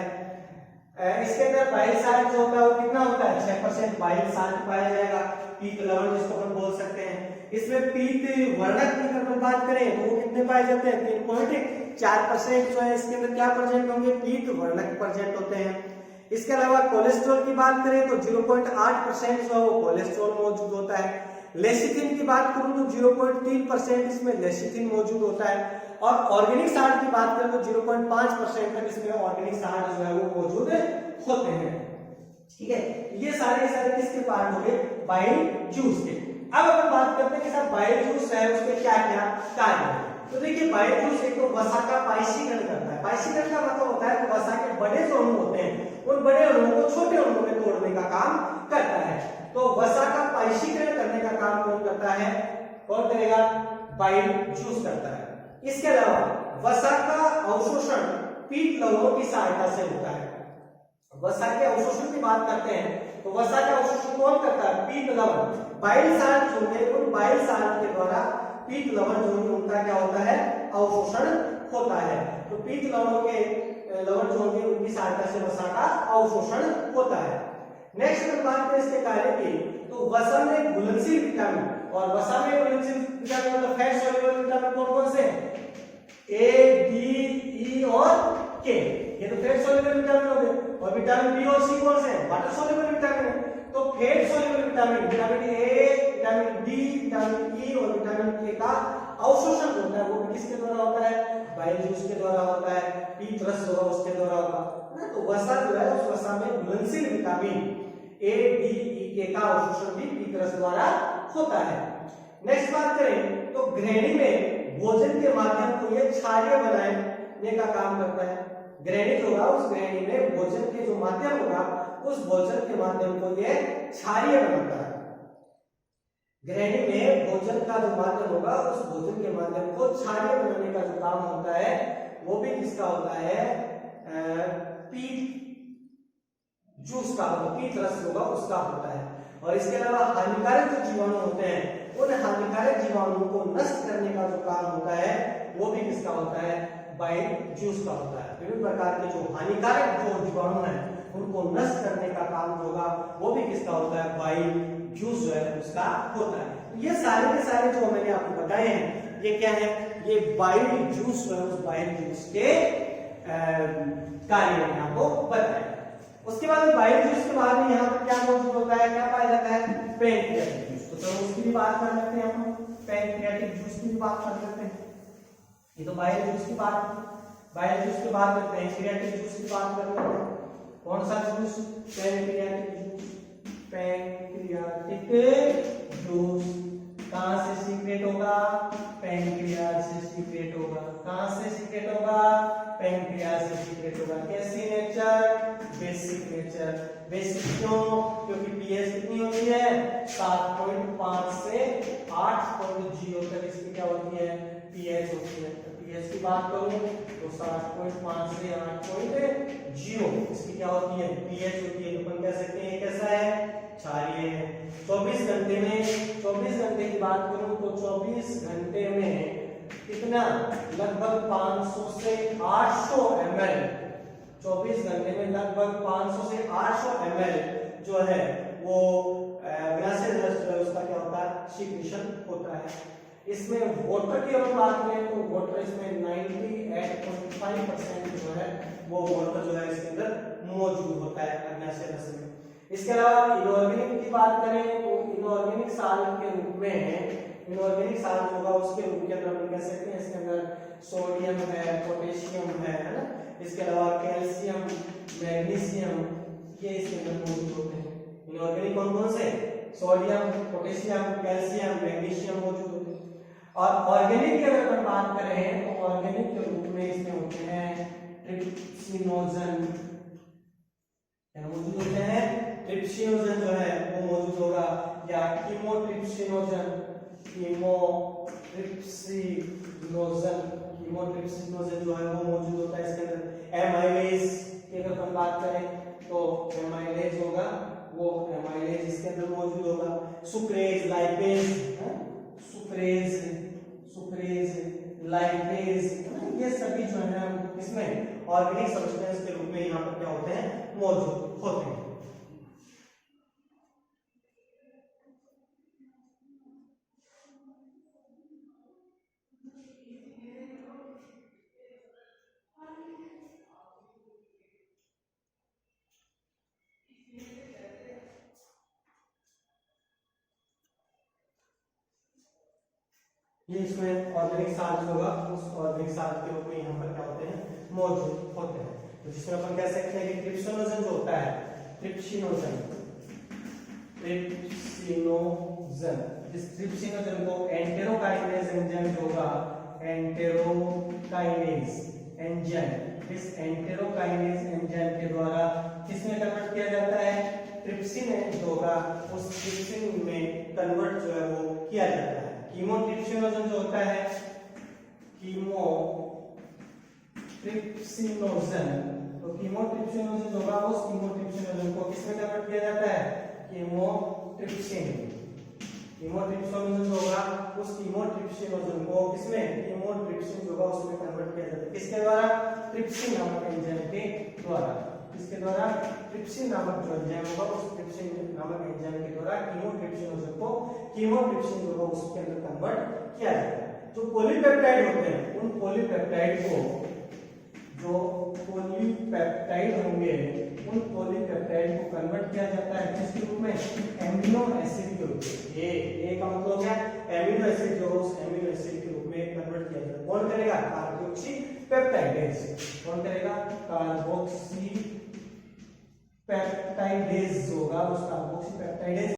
इसके अंदर बाइल साल्ट जो होता है वो कितना होता है? 6% बाइल साल्ट पाया जाएगा। पीत लवण जिसको हम बोल सकते हैं। इसमें पीत वर्णक की अगर हम बात करें तो वो कितने पाए जाते हैं? 3.4% जो है इसके अंदर क्या प्रेजेंट होंगे? पीत वर्णक प्रेजेंट होते हैं। इसके अलावा कोलेस्ट्रॉल की बात करें तो 0.8% जो है वो कोलेस्ट्रॉल मौजूद होता है। लेसिथिन की बात करूं तो 0.3% इसमें लेसिथिन मौजूद होता है। और ऑर्गेनिक साल्ट की बात करें तो 0.5% तक इसमें ऑर्गेनिक साल्ट जो है वो मौजूद होते हैं। ठीक है, ये सारे किसके पार्ट हो गए? बाइल जूस के। अब अपन बात करते हैं कि सर बाइल जूस है उसके क्या क्या कार्य है। तो देखिए बाइल जूस एक तो वसा का पाइशीकरण करता है। पाइशीकरण का मतलब होता है कि वसा के बड़े जो अणु होते हैं उन बड़े अणुओं को छोटे अणुओं में तोड़ने का काम करता है। तो वसा का पाइशीकरण करने का काम कौन करता है? कौन करेगा? बाइल जूस करता है। इसके अलावा वसा का अवशोषण पीत लवणों की सहायता से होता है। वसा के अवशोषण की बात करते हैं तो वसा का अवशोषण कौन करता है? पीत लवण। बाइल साल्ट जो है उन बाइल साल्ट के द्वारा पीत लवण जो है उनका क्या होता है? अवशोषण होता है। तो पीत लवणों के लवण जो होंगे उनकी सहायता से वसा का अवशोषण होता है। नेक्स्ट अगर बात करें इसके कार्य की तो वसा में घुलनशील विटामिन, और वसा में घुलनशील विटामिन मतलब फैट सॉल्युबल विटामिन कौन कौन से? ए, डी, ई और के। ये तो फैट सॉल्युबल विटामिन हो गए। और विटामिन बी और सी कौन से हैं? वाटर सॉल्युबल विटामिन है। तो fat soluble vitamin, vitamin A, vitamin D, vitamin E और विटामिन के का अवशोषण होता है वो किसके द्वारा होता है? बाइल जूस के द्वारा होता है। पीत रस होगा उसके द्वारा होगा ना। तो वसा जो है उस वसा में घुलनशील विटामिन ए, डी, ई, के का अवशोषण भी पीत रस द्वारा होता है। नेक्स्ट बात करें तो ग्रहणी में भोजन के माध्यम को ये क्षारीय बनाने का काम करता है। ग्रहणी जो होगा उस ग्रहणी में भोजन के जो माध्यम होगा उस भोजन के माध्यम को ये क्षारीय बनाता है। ग्रहणी में भोजन का जो माध्यम होगा उस भोजन के माध्यम को क्षारीय बनाने का जो काम होता है वो भी किसका होता है? पीत जूस का, पीत रस होगा उसका होता है। और इसके अलावा हानिकारक जो जीवाणु होते हैं उन हानिकारक जीवाणुओं को नष्ट करने का जो काम होता है वो भी किसका होता है? बाइल जूस का होता है। विभिन्न प्रकार के जो हानिकारक जो जीवाणु हैं उनको नष्ट करने का काम जो होगा वो भी किसका होता है? बाइल जूस जो है उसका होता है। ये सारे के सारे जो मैंने आपको बताए हैं ये क्या है? ये बाइल जूस जो है उस बाइल जूस के कार्य मैंने आपको बताया। उसके बाद बाइल जूस के बाद में यहाँ पर क्या मौजूद होता है? क्या पाया जाता है? Pancreatic juice. तो चलो उसकी भी बात कर लेते हैं हम। पैंक्रियाटिक जूस की भी बात कर लेते हैं। ये तो बाइल जूस की बात, बाइल जूस की बात करते हैं। पैंक्रियाटिक जूस की बात कर लेते हैं। कौन सा juice? Pancreatic juice. Pancreatic juice कहां से सीक्रेट होगा? पैंक्रियाज से सीक्रेट होगा। कहां से सीक्रेट होगा? पैंक्रियाज से सीक्रेट होगा। कैसी नेचर? Basic nature. बेसिक क्यों? क्योंकि पीएच कितनी होती है? 7.5 से 8.0 तक इसकी क्या होती है? पीएच होती है। तो पीएच की बात करूं तो 7.5 से 8.0 इसकी क्या होती है? पीएच होती है। तो अपन कह सकते हैं कैसा है? क्षारीय है। 24 घंटे में, 24 घंटे की बात करूं तो 24 घंटे में कितना लगभग 500 से 800 ml, 24 घंटे में लगभग 500 से 800 ml जो है वो ग्लासेस जो है उसका क्या होता है सिक्रीशन होता है। इसमें वाटर की अगर बात करें तो वाटर इसमें 98.5% जो है वो वाटर जो है इसके अंदर मौजूद होता है अग्नाशय रस में। इसके अलावा इनऑर्गेनिक की बात करें तो इनऑर्गेनिक साल के रूप में इनऑर्गेनिक साल होगा उसके रूप के अंदर हम कह सकते हैं इसके अंदर सोडियम है, पोटेशियम है ना, इसके अलावा कैल्शियम, मैग्नीशियम ये इसके अंदर मौजूद होते हैं। इनऑर्गेनिक कौन कौन से? सोडियम, पोटेशियम, कैल्शियम, मैग्नीशियम मौजूद होते हैं। और ऑर्गेनिक की अगर हम बात करें तो ऑर्गेनिक के रूप में इसमें होते हैं ट्रिप्सिनोजन, क्या मौजूद होते हैं? ट्रिप्सिनोजन जो है वो मौजूद होगा, या कीमोट्रिप्सिनोजन, कीमोट्रिप्सिनोजन जो है वो मौजूद होता है इसके अंदर। एमाइलेज की अगर हम बात करें तो एमाइलेज होगा, वो एमाइलेज इसके अंदर मौजूद होगा। सुक्रेज, लाइपेज, सुक्रेज, लाइपेज, ये सभी जो है इसमें ऑर्गेनिक सब्सटेंस के रूप में यहाँ पर क्या होते हैं मौजूद होते हैं। ये इसमें ऑर्गेनिक साल्ट होगा, उस ऑर्गेनिक साल्ट के रूप में यहाँ पर क्या होते हैं मौजूद होते हैं। तो जिसमें अपन कह सकते हैं कि ट्रिप्सिनोजन जो होता है, ट्रिप्सिनोजन इस ट्रिप्सिनोजन को एंटेरोकाइनेज एंजाइम जो होगा, एंटेरोकाइनेज एंजाइम, इस एंटेरोकाइनेज एंजाइम के द्वारा किसमें कन्वर्ट किया जाता है? ट्रिप्सिन जो होगा उस ट्रिप्सिन में कन्वर्ट जो है वो किया जाता है। कीमोट्रिप्सिनोजन जो होता है, कीमोट्रिप्सिनोजन, तो कीमोट्रिप्सिनोजन जो होगा उस कीमोट्रिप्सिनोजन को किसमें कन्वर्ट किया जाता है? कीमोट्रिप्सिन जो होगा उस कीमोट्रिप्सिनोजन को किसमें? कीमोट्रिप्सिन जो होगा उसमें कन्वर्ट किया जाता है। किसके द्वारा? ट्रिप्सिन नामक एंजाइम के द्वारा। किसके द्वारा? ट्रिप्सिन नामक जो एंजाइम होगा उस ट्रिप्सिन नामक एंजाइम के द्वारा कीमोट्रिप्सिनोजन को कीमोट्रिप्सिन जो होगा उसके अंदर कन्वर्ट किया जाता है। जो पॉलीपेप्टाइड होते हैं उन पॉलीपेप्टाइड को, जो पॉलीपेप्टाइड होंगे उन पॉलीपेप्टाइड को कन्वर्ट किया जाता है किसके रूप में? एमिनो एसिड के रूप में। ये का मतलब क्या? एमिनो एसिड जो उस एमिनो एसिड के रूप में कन्वर्ट किया जाता है। कौन करेगा? कार्बोक्सीपेप्टाइडेज। कौन करेगा? कार्बोक्सीपेप्टाइडेज होगा, उस कार्बोक्सीपेप्टाइडेज